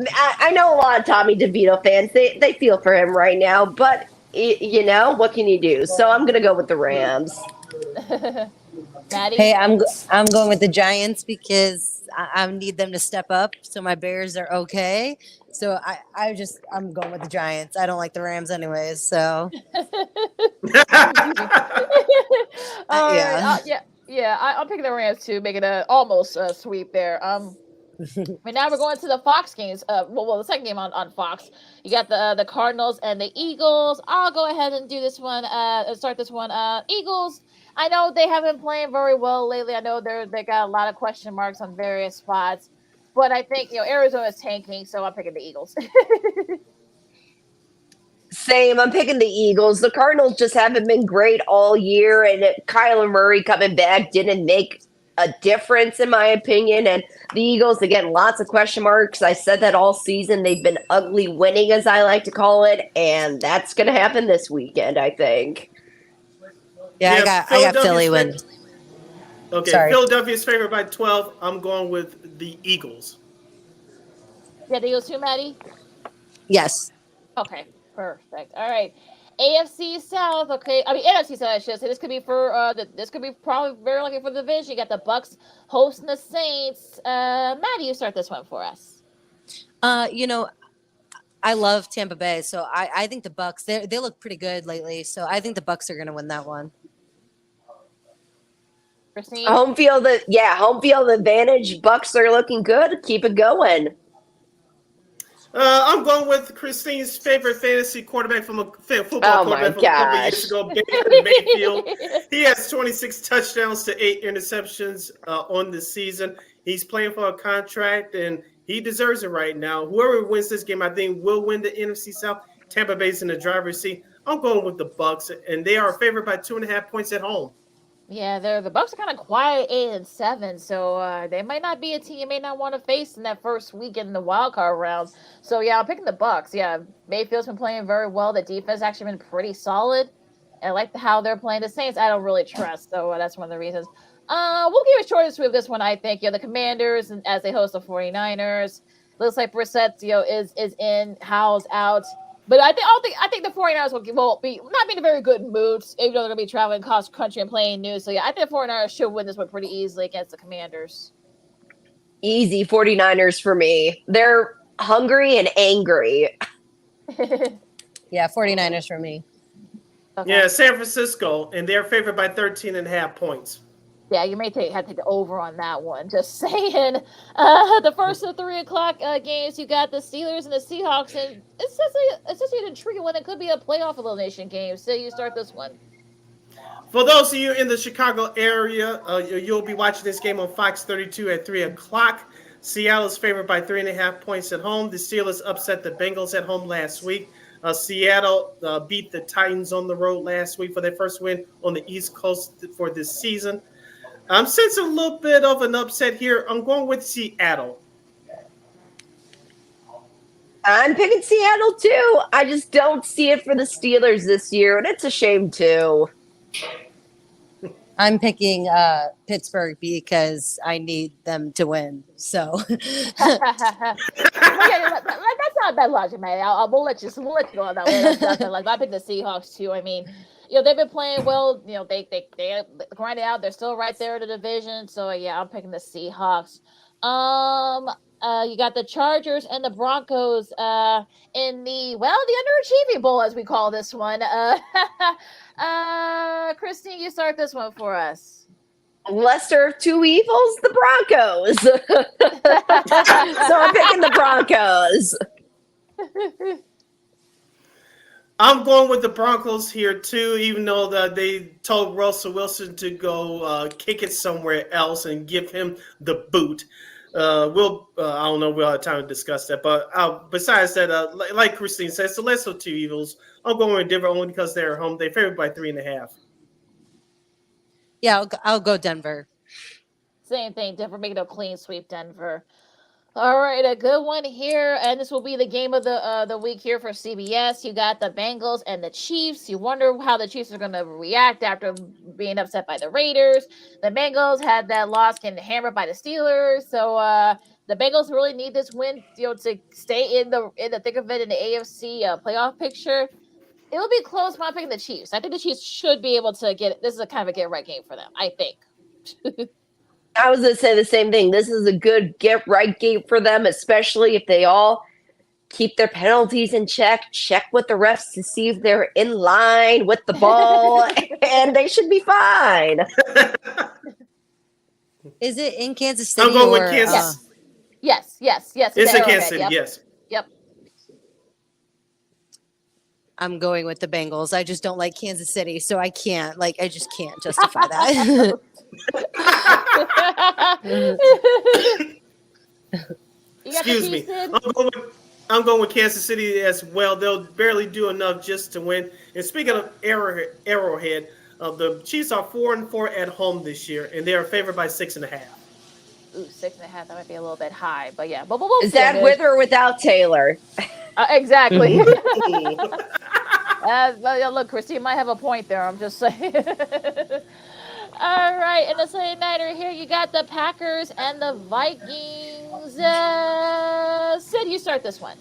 a lot of Tommy DeVito fans. They feel for him right now, but what can you do? So I'm going to go with the Rams. Maddie? Hey, I'm going with the Giants because I need them to step up so my Bears are okay. So I'm going with the Giants. I don't like the Rams anyways, so. I'm picking the Rams too, making a almost sweep there. But now we're going to the Fox games. The second game on Fox. You got the Cardinals and the Eagles. I'll go ahead and do this one. Start this one. Eagles. I know they haven't been playing very well lately. I know they got a lot of question marks on various spots, but I think Arizona's tanking, so I'm picking the Eagles. Same. I'm picking the Eagles. The Cardinals just haven't been great all year, and Kyler Murray coming back didn't make a difference, in my opinion. And the Eagles, again, lots of question marks. I said that all season. They've been ugly winning, as I like to call it, and that's going to happen this weekend, I think. Yeah, I got Philly win. Okay, Sorry. Philadelphia's favored by 12. I'm going with the Eagles. Yeah, the Eagles too, Maddie? Yes. Okay, perfect. All right. AFC South, okay. I mean NFC South, I should say. This could be for this could be probably very lucky for the division. You got the Bucks hosting the Saints. Maddie, you start this one for us. You know, I love Tampa Bay, so I think the Bucks they look pretty good lately. So I think the Bucks are going to win that one. Christine? Home field advantage. Bucks are looking good. Keep it going. I'm going with Christine's favorite fantasy quarterback from a football quarterback from a couple years ago, Baker Mayfield. He has 26 touchdowns to 8 interceptions on the season. He's playing for a contract, and he deserves it right now. Whoever wins this game, I think, will win the NFC South. Tampa Bay's in the driver's seat. I'm going with the Bucks, and they are favored by 2.5 points at home. Yeah, the Bucks are kind of quiet, 8-7, so they might not be a team you may not want to face in that first week in the wild card round. So yeah, I'm picking the Bucks. Yeah, Mayfield's been playing very well. The defense actually been pretty solid. I like how they're playing. The Saints, I don't really trust, so that's one of the reasons. We'll give it short and sweet with this one. I think the Commanders, and as they host the 49ers, looks like Brissett is in, Howell's out. But I think the 49ers will be not be in a very good mood, even though they're going to be traveling across country and playing new. So, yeah, I think the 49ers should win this one pretty easily against the Commanders. Easy 49ers for me. They're hungry and angry. Yeah, 49ers for me. Okay. Yeah, San Francisco, and they're favored by 13.5 points. Yeah, you may have to take the over on that one. Just saying. The first of the 3 o'clock games, you got the Steelers and the Seahawks, and it's just an intriguing one. It could be a playoff elimination game. So you start this one. For those of you in the Chicago area, you'll be watching this game on Fox 32 at 3 o'clock. Seattle's favored by 3.5 points at home. The Steelers upset the Bengals at home last week. Seattle beat the Titans on the road last week for their first win on the East Coast for this season. I'm sensing a little bit of an upset here. I'm going with Seattle. I'm picking Seattle too. I just don't see it for the Steelers this year, and it's a shame too. I'm picking Pittsburgh because I need them to win. So That's not bad logic, man. We'll let you go on that way. That's not bad logic. I picked the Seahawks too. I mean, they've been playing well. They grind it out. They're still right there in the division. So yeah, I'm picking the Seahawks. You got the Chargers and the Broncos in the underachieving bowl, as we call this one. Christine, you start this one for us. Lesser of two evils, the Broncos. So I'm picking the Broncos. I'm going with the Broncos here too, even though they told Russell Wilson to go kick it somewhere else and give him the boot. I don't know. We'll have time to discuss that. But besides that, like Christine says, the lesser of two evils. I'm going with Denver only because they're at home. They're favored by 3.5. yeah, I'll go Denver. Same thing. Denver making a clean sweep. Denver. All right, a good one here, and this will be the game of the week here for CBS. You got the Bengals and the Chiefs. You wonder how the Chiefs are going to react after being upset by the Raiders. The Bengals had that loss getting hammered by the Steelers, so the Bengals really need this win, to stay in the thick of it in the AFC playoff picture. It will be close. But I'm picking the Chiefs. I think the Chiefs should be able to get it. This is a kind of a get right game for them, I think. I was going to say the same thing. This is a good get-right game for them, especially if they all keep their penalties in check with the refs to see if they're in line with the ball, and they should be fine. Is it in Kansas City? I'm going with Kansas. Yes. It's in Kansas City, yes. Yep. I'm going with the Bengals. I just don't like Kansas City, so I just can't justify that. Excuse me. I'm going with Kansas City as well. They'll barely do enough just to win. And speaking of Arrowhead, the Chiefs are 4-4 at home this year, and they are favored by 6.5. Ooh, 6.5. That might be a little bit high, but yeah. But is that with or without Taylor? Exactly. Look, Christine might have a point there. I'm just saying. All right, and the Sunday nighter here, you got the Packers and the Vikings. Sid, you start this one.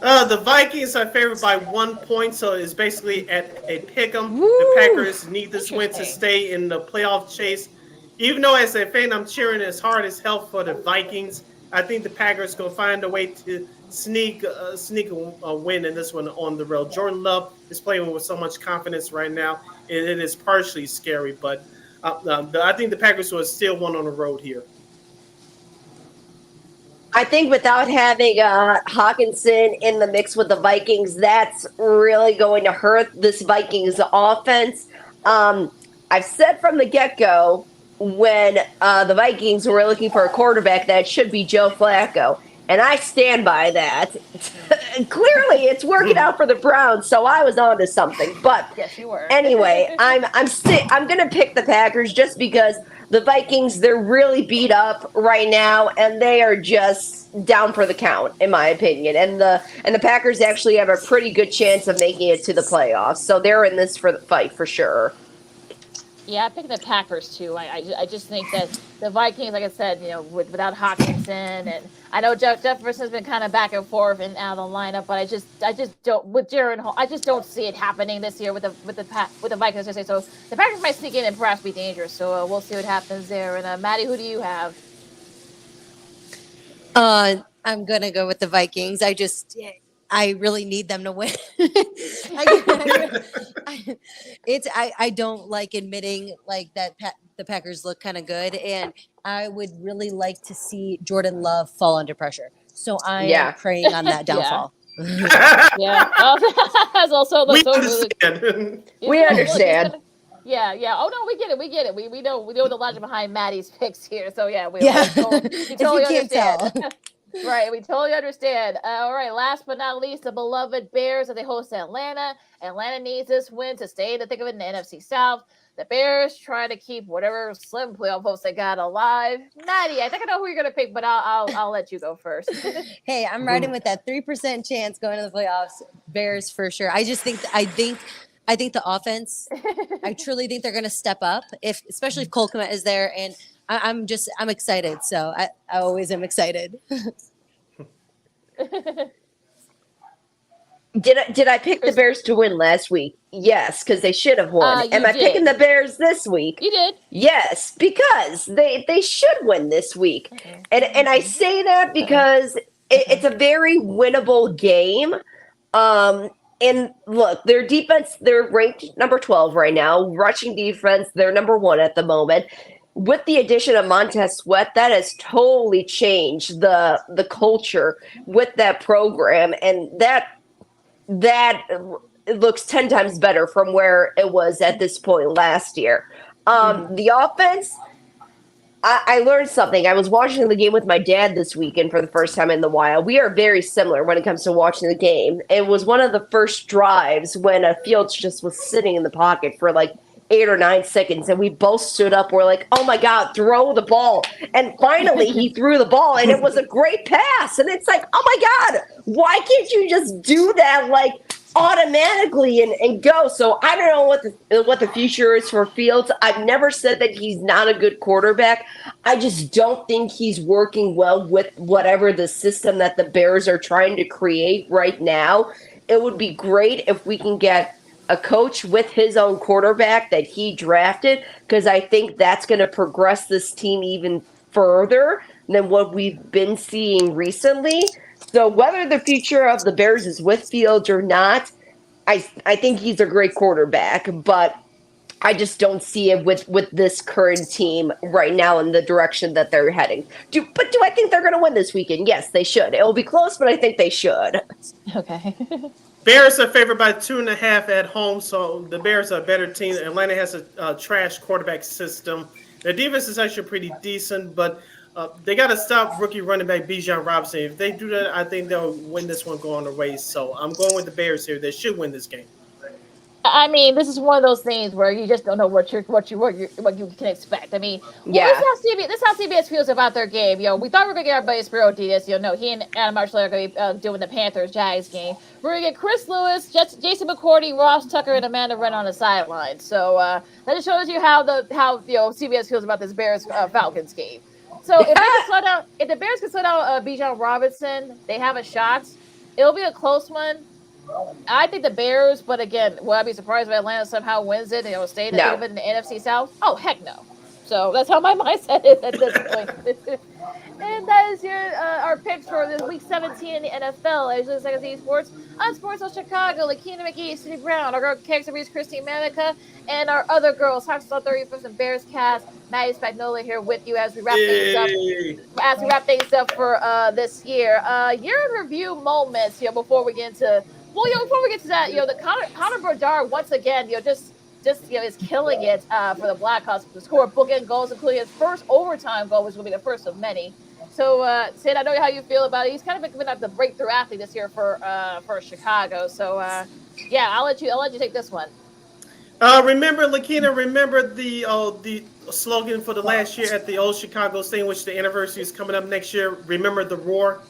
The Vikings are favored by 1 point, so it's basically at a pick 'em. The Packers need this win to stay in the playoff chase. Even though as a fan, I'm cheering as hard as hell for the Vikings. I think the Packers going to find a way to sneak a win in this one on the road. Jordan Love is playing with so much confidence right now. It is partially scary, but I think the Packers will still win on the road here. I think without having Hawkinson in the mix with the Vikings, that's really going to hurt this Vikings offense. I've said from the get-go when the Vikings were looking for a quarterback that it should be Joe Flacco, and I stand by that. Clearly, it's working out for the Browns, so I was on to something. But yes, you were. Anyway, I'm going to pick the Packers just because the Vikings, they're really beat up right now, and they are just down for the count, in my opinion. And the Packers actually have a pretty good chance of making it to the playoffs, so they're in this for the fight for sure. Yeah, I picked the Packers too. I just think that the Vikings, like I said, without Hawkinson, and I know Jefferson's been kind of back and forth and out of the lineup, but I just don't with Jaron Hall. I just don't see it happening this year with the Vikings. So the Packers might sneak in and perhaps be dangerous. So we'll see what happens there. And Maddie, who do you have? I'm gonna go with the Vikings. I really need them to win. I don't like admitting like that the Packers look kind of good, and I would really like to see Jordan Love fall under pressure. So I am praying on that downfall. Yeah, that's also we understand. We understand. Yeah. Oh no, we get it. We know the logic behind Maddie's picks here. So we totally understand. Right, we totally understand. All right, last but not least, the beloved Bears as they host Atlanta. Atlanta needs this win to stay in the thick of it in the NFC South. The Bears try to keep whatever slim playoff hopes they got alive. Maddie, I think I know who you're gonna pick, but I'll let you go first. Hey, I'm riding with that 3% chance going to the playoffs. Bears for sure. I think the offense. I truly think they're gonna step up especially if Cole Kmet is there, and I'm excited. So I always am excited. Did I pick the Bears to win last week? Yes, because they should have won. Am I picking the Bears this week? You did. Yes, because they should win this week. Okay. And I say that because it's a very winnable game. And look, their defense, they're ranked number 12 right now. Rushing defense, they're number 1 at the moment. With the addition of Montez Sweat, that has totally changed the culture with that program, and that it looks 10 times better from where it was at this point last year. The offense, I learned something. I was watching the game with my dad this weekend for the first time in a while. We are very similar when it comes to watching the game. It was one of the first drives when Fields just was sitting in the pocket for like 8 or 9 seconds, and we both stood up. We're like, oh my God, throw the ball. And finally he threw the ball, and it was a great pass. And it's like, oh my God, why can't you just do that like automatically and go? So I don't know what the future is for Fields. I've never said that he's not a good quarterback. I just don't think he's working well with whatever the system that the Bears are trying to create right now. It would be great if we can get a coach with his own quarterback that he drafted, because I think that's going to progress this team even further than what we've been seeing recently. So whether the future of the Bears is with Fields or not, I think he's a great quarterback, but I just don't see it with this current team right now in the direction that they're heading. Do I think they're going to win this weekend? Yes, they should. It will be close, but I think they should. Okay. Bears are favored by 2.5 at home, so the Bears are a better team. Atlanta has a trash quarterback system. Their defense is actually pretty decent, but they got to stop rookie running back Bijan Robinson. If they do that, I think they'll win this one going the race. So I'm going with the Bears here. They should win this game. I mean, this is one of those things where you just don't know what you can expect. I mean, this is how CBS feels about their game. We thought we were gonna get our buddy Spiro Diaz. No, he and Adam Marshall are gonna be doing the Panthers Jags game. We're gonna get Chris Lewis, Jason McCourty, Ross Tucker, and Amanda Wren on the sideline. So that just shows you how CBS feels about this Bears Falcons game. So if the Bears can slow down Bijan Robinson, they have a shot. It'll be a close one. I think the Bears, but again, will I be surprised if Atlanta somehow wins it and stay in the NFC South? Oh, heck no. So that's how my mindset is at this point. And that is our picks for this Week 17 in the NFL. As you Second City Sports, on Sports of Chicago, Lakina McGee, City Brown, our girl KXRB's Christine Manika, and our other girls, Hawks on 31st and Bears Cast, Maddie Spagnola here with you as we wrap things up. As we wrap things up for this year. Year in review moments, before we get into that, the Connor Bedard once again, just is killing it for the Blackhawks to score bookend goals, including his first overtime goal, which will be the first of many. So, Sid, I know how you feel about it. He's kind of been the breakthrough athlete this year for Chicago. So, I'll let you take this one. Remember, Lakina, the slogan for the last year at the old Chicago Stadium, which the anniversary is coming up next year. Remember the roar.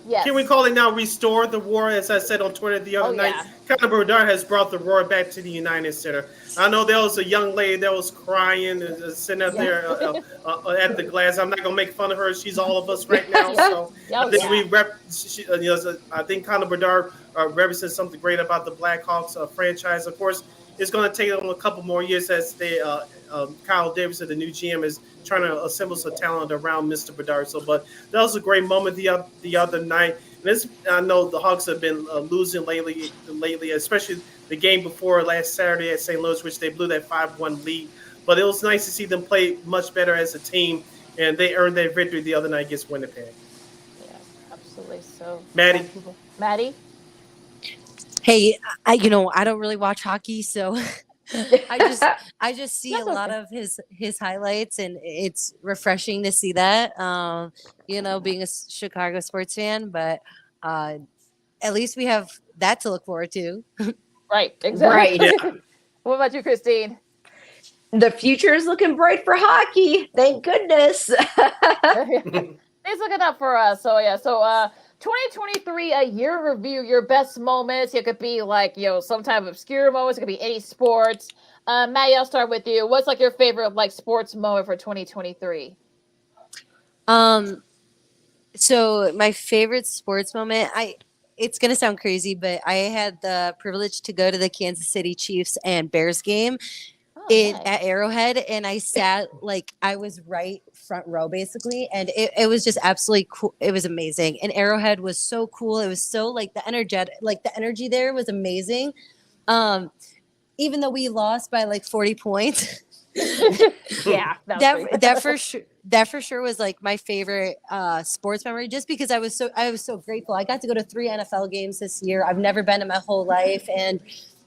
Yes. Can we call it now Restore the Roar? As I said on Twitter the other night, Connor Bedard has brought the roar back to the United Center. I know there was a young lady that was crying and sitting out there at the glass. I'm not going to make fun of her. She's all of us right now. So I think Connor Bedard represents something great about the Blackhawks franchise. Of course, it's going to take them a couple more years as they Kyle Davidson, the new GM, is trying to assemble some talent around Mr. Bedard. But that was a great moment the other night. And I know the Hawks have been losing lately, especially the game before last Saturday at St. Louis, which they blew that 5-1 lead. But it was nice to see them play much better as a team, and they earned their victory the other night against Winnipeg. Yeah, absolutely. So, Maddie? Hey, I don't really watch hockey, so I just see a lot of his highlights, and it's refreshing to see that. Being a Chicago sports fan, but at least we have that to look forward to. Right, exactly. Right. What about you, Christine? The future is looking bright for hockey. Thank goodness. It's looking up for us. So 2023, a year review, your best moments. It could be like, some type of obscure moments. It could be any sports. Maddie, I'll start with you. What's your favorite sports moment for 2023? So my favorite sports moment, it's going to sound crazy, but I had the privilege to go to the Kansas City Chiefs and Bears game at Arrowhead, and I sat I was right front row basically, and it was just absolutely cool. It was amazing, and Arrowhead was so cool. It was so the energy there was amazing. Even though we lost by 40 points. Yeah, that for sure was my favorite sports memory, just because I was so grateful. I got to go to 3 NFL games this year. I've never been in my whole life, and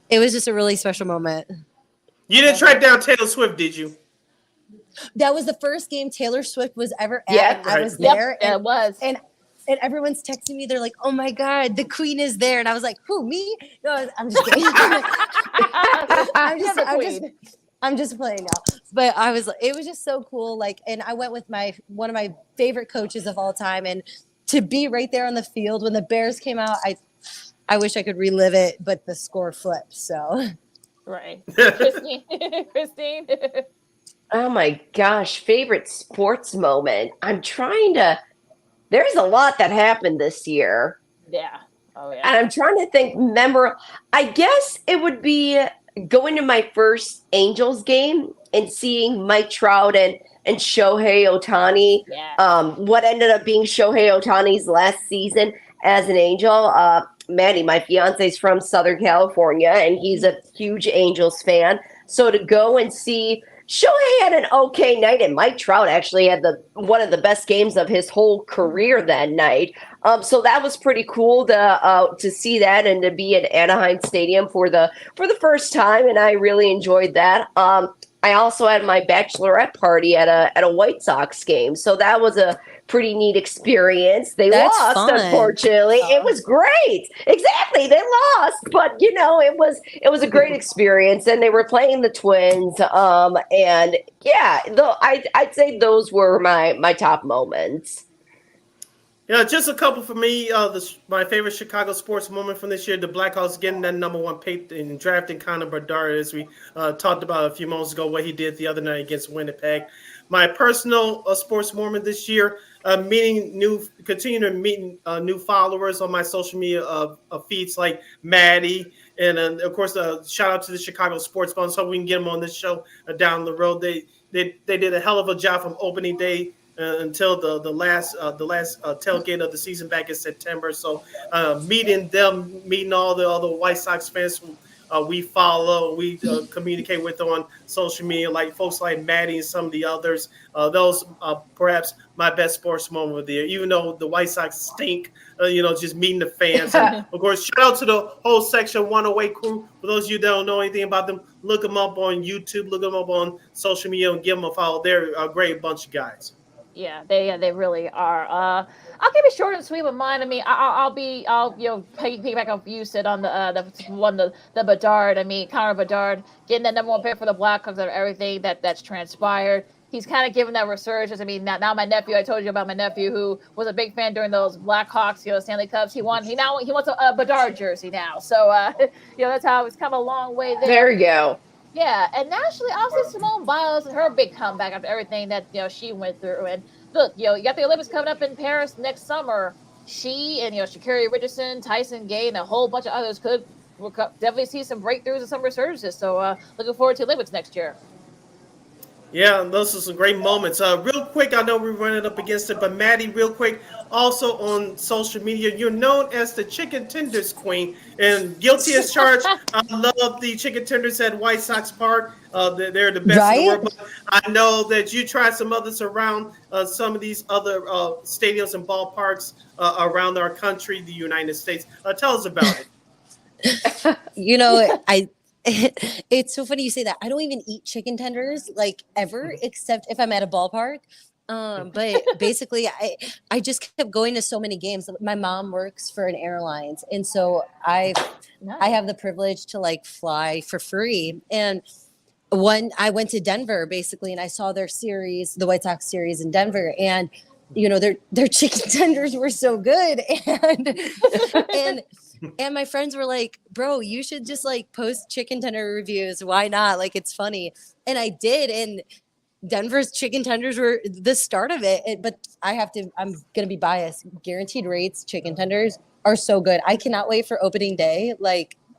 it was just a really special moment. You didn't track down Taylor Swift, did you? That was the first game Taylor Swift was ever at. Yeah, I was there. And it was. And everyone's texting me. They're like, "Oh my God, the Queen is there!" And I was like, "Who, me?" No, I'm just kidding. I'm just playing now. But it was just so cool. And I went with one of my favorite coaches of all time, and to be right there on the field when the Bears came out, I wish I could relive it, but the score flipped. So, right, Christine. Oh my gosh, favorite sports moment. I'm trying to. There's a lot that happened this year. Yeah. Oh yeah. And I'm trying to think. I guess it would be going to my first Angels game and seeing Mike Trout and Shohei Ohtani. Yeah. What ended up being Shohei Ohtani's last season as an Angel. Maddie, my fiance, is from Southern California, and he's a huge Angels fan. So to go and see Shohei had an okay night, and Mike Trout actually had one of the best games of his whole career that night. So that was pretty cool to see that and to be at Anaheim Stadium for the first time, and I really enjoyed that. I also had my bachelorette party at a White Sox game. So that was a pretty neat experience. They That's lost, fun. unfortunately. It was great. Exactly. They lost, but it was a great experience, and they were playing the Twins. And yeah, I'd say those were my top moments. Yeah, just a couple for me. My favorite Chicago sports moment from this year: the Blackhawks getting that #1 pick and drafting Connor Bedard, as we talked about a few moments ago, what he did the other night against Winnipeg. My personal sports moment this year: continuing to meet new followers on my social media feeds like Maddie, and of course, shout out to the Chicago Sports Buzz. So we can get them on this show down the road. They did a hell of a job from opening day until the last tailgate of the season back in September. So meeting all the other White Sox fans who we follow, we communicate with on social media, like folks like Maddie and some of the others. Those perhaps my best sports moment of the year, even though the White Sox stink, just meeting the fans. And of course, shout out to the whole Section 108 crew. For those of you that don't know anything about them, look them up on YouTube, look them up on social media, and give them a follow. They're a great bunch of guys. Yeah, they really are. I'll keep it short and sweet with mine. I mean, I'll piggyback off you said on the Bedard. I mean, Connor Bedard getting that #1 pick for the Blackhawks and everything that's transpired. He's kind of given that resurgence. I mean, now my nephew. I told you about my nephew who was a big fan during those Blackhawks, Stanley Cups. He wants a Bedard jersey now. So that's how it's come a long way there. There you go. Yeah, and nationally, obviously Simone Biles and her big comeback after everything that she went through. And look, you got the Olympics coming up in Paris next summer. She and Sha'Carri Richardson, Tyson Gay, and a whole bunch of others could definitely see some breakthroughs and some resurgences. So looking forward to Olympics next year. Yeah, those are some great moments. Real quick, I know we're running up against it, but Maddie, real quick, also on social media, you're known as the chicken tenders queen and guilty as charged. I love the chicken tenders at White Sox Park. They're the best in the world. But I know that you tried some others around some of these other stadiums and ballparks around our country, the United States. Tell us about it. It's so funny you say that. I don't even eat chicken tenders ever, except if I'm at a ballpark. But basically, I just kept going to so many games. My mom works for an airlines, and so I have the privilege to fly for free. And I went to Denver basically, and I saw their series, the White Sox series in Denver, and their chicken tenders were so good, and my friends were like, bro, you should just post chicken tender reviews. Why not? It's funny. And I did. And Denver's chicken tenders were the start of it. But I'm going to be biased. Guaranteed rates chicken tenders are so good. I cannot wait for opening day,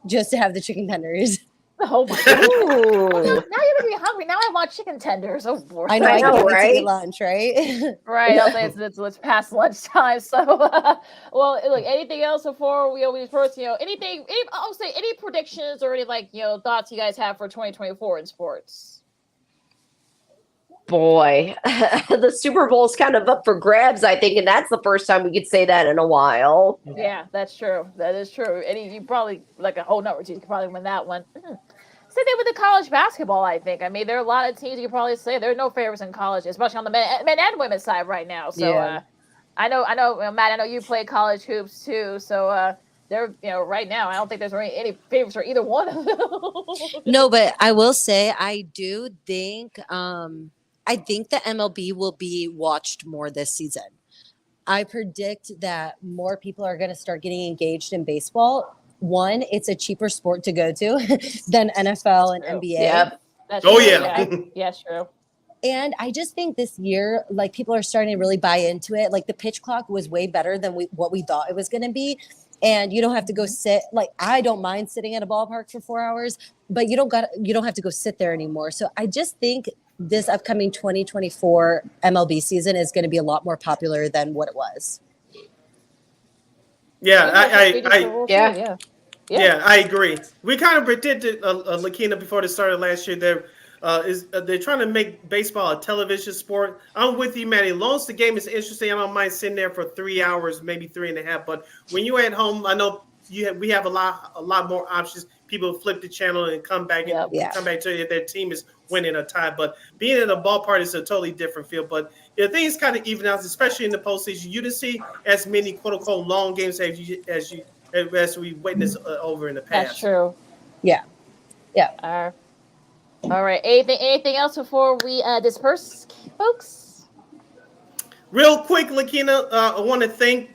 just to have the chicken tenders. Oh my God. Now you're gonna be hungry. Now I want chicken tenders. Oh boy. I know, I can't wait to eat lunch, right? Right. I'll say it's past lunchtime. So well, look, anything else before we first, I'll say any predictions or any thoughts you guys have for 2024 in sports? Boy, the Super Bowl's kind of up for grabs, I think, and that's the first time we could say that in a while. Yeah, that's true. That is true. You probably a whole number of teams could probably win that one. Same thing with the college basketball, I think. I mean, there are a lot of teams you could probably say there are no favorites in college, especially on the men and women's side right now. So I know, Matt, I know you play college hoops too. So they're, right now, I don't think there's any favorites for either one of them. No, but I will say I do think I think the MLB will be watched more this season. I predict that more people are going to start getting engaged in baseball. One, it's a cheaper sport to go to than NFL and NBA. Yep. Yeah, true. And I just think this year, people are starting to really buy into it. The pitch clock was way better than what we thought it was going to be. And you don't have to go sit. I don't mind sitting at a ballpark for 4 hours, but you don't have to go sit there anymore. So I just think this upcoming 2024 MLB season is going to be a lot more popular than what it was. Yeah, I agree. We kind of predicted, Lakina, before the start of last year, they're trying to make baseball a television sport. I'm with you, Maddie. As long as the game is interesting, I don't mind sitting there for 3 hours, maybe 3.5. But when you're at home, I know we have a lot more options. People flip the channel and come back come back to it if their team is winning a tie. But being in a ballpark is a totally different feel. But things kind of even out, especially in the postseason. You didn't see as many quote unquote long games as we witnessed over in the past. That's true. Yeah. All right. Anything else before we disperse, folks? Real quick, Lakina, I want to thank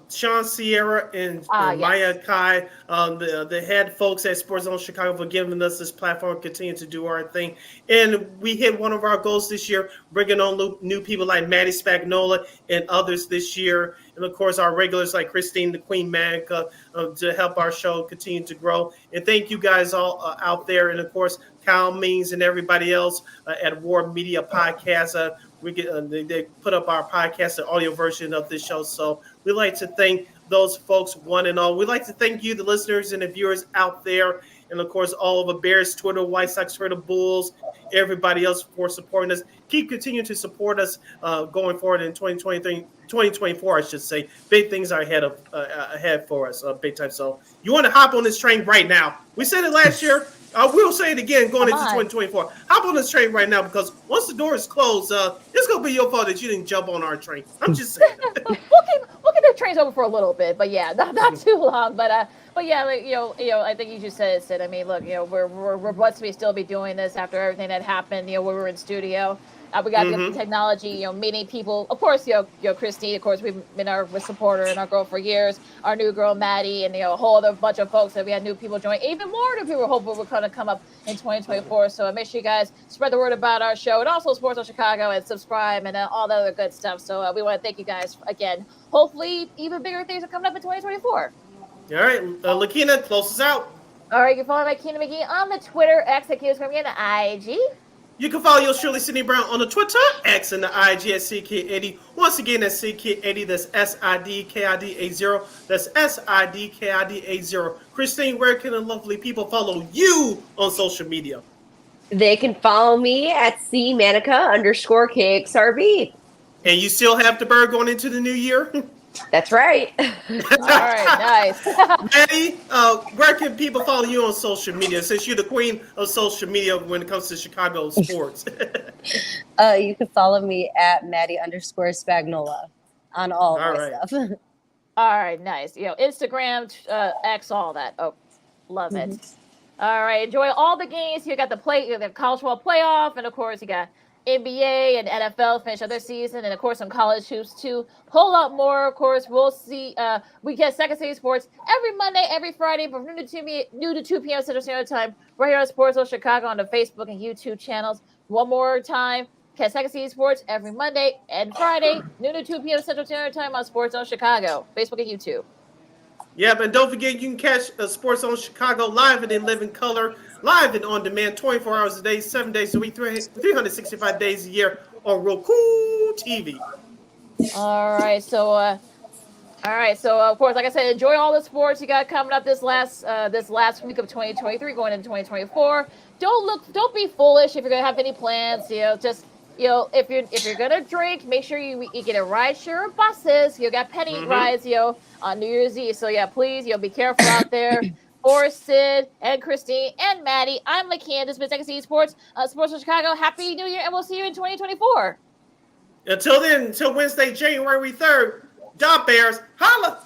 Sean Sierra and Maya Kai, the head folks at Sports Zone Chicago, for giving us this platform to continue to do our thing. And we hit one of our goals this year, bringing on new people like Maddie Spagnola and others this year. And, of course, our regulars like Christine, the Queen Manika, to help our show continue to grow. And thank you guys all out there. And, of course, Kyle Means and everybody else at War Media Podcast. They put up our podcast, the audio version of this show. So we'd like to thank those folks, one and all. We'd like to thank you, the listeners and the viewers out there. And, of course, all of the Bears, Twitter, White Sox, Twitter, Bulls, everybody else for supporting us. Keep continuing to support us going forward in 2024, I should say. Big things are ahead for us, big time. So you want to hop on this train right now. We said it last year. We'll say it again going into 2024. Hop on this train right now, because once the door is closed, it's going to be your fault that you didn't jump on our train. I'm just saying. we'll keep the trains over for a little bit, but yeah, not too long. But yeah, like, I think you just said it. I mean, look, we're blessed to still be doing this after everything that happened. When we were in studio. We got the technology, meeting people. Of course, Christine, of course, we've been our supporter and our girl for years. Our new girl, Maddie, and, a whole other bunch of folks that we had new people join. Even more new people hopefully were going to come up in 2024. So make sure you guys spread the word about our show and also Sports on Chicago and subscribe and all the other good stuff. So we want to thank you guys again. Hopefully, even bigger things are coming up in 2024. All right, Lakina, close us out. All right, you can follow Lakina McGee on the Twitter, X, at KXRB, and the IG. You can follow yours truly, Sydney Brown, on the Twitter, X, and the IG at CKID. Once again, that's CKID. That's SIDKID80. That's SIDKID80. Christine, where can the lovely people follow you on social media? They can follow me at @CManika_KXRB. And you still have the bird going into the new year? That's right. All right, nice. Maddie, where can people follow you on social media, since you're the queen of social media when it comes to Chicago sports? You can follow me at Maddie_Spagnola on all of my stuff. All right, nice. Instagram, X, all that. Oh, love it. All right, enjoy all the games. You got the college football playoff, and of course you got NBA and NFL finish other season, and of course some college hoops too. Whole lot more, of course. We'll see. We get Second City Sports every Monday, every Friday from noon to 2 p.m. Central Standard Time, right here on Sports Zone Chicago on the Facebook and YouTube channels. One more time, catch Second City Sports every Monday and Friday, noon to 2 p.m. Central Standard Time on Sports Zone Chicago, Facebook and YouTube. Yeah, but don't forget, you can catch Sports Zone Chicago live and in living color, live and on demand, 24 hours a day, 7 days a week, 365 days a year on Roku TV. All right, so of course, like I said, enjoy all the sports you got coming up this last week of 2023, going into 2024. Don't be foolish if you're gonna have any plans. If you're gonna drink, make sure you get a ride share of buses. You got penny rides, on New Year's Eve. So please, be careful out there. For Sid and Christine and Maddie, I'm Lakina. This has been Second City Sports, Sports of Chicago. Happy New Year, and we'll see you in 2024. Until then, until Wednesday, January 3rd, Bears, holla!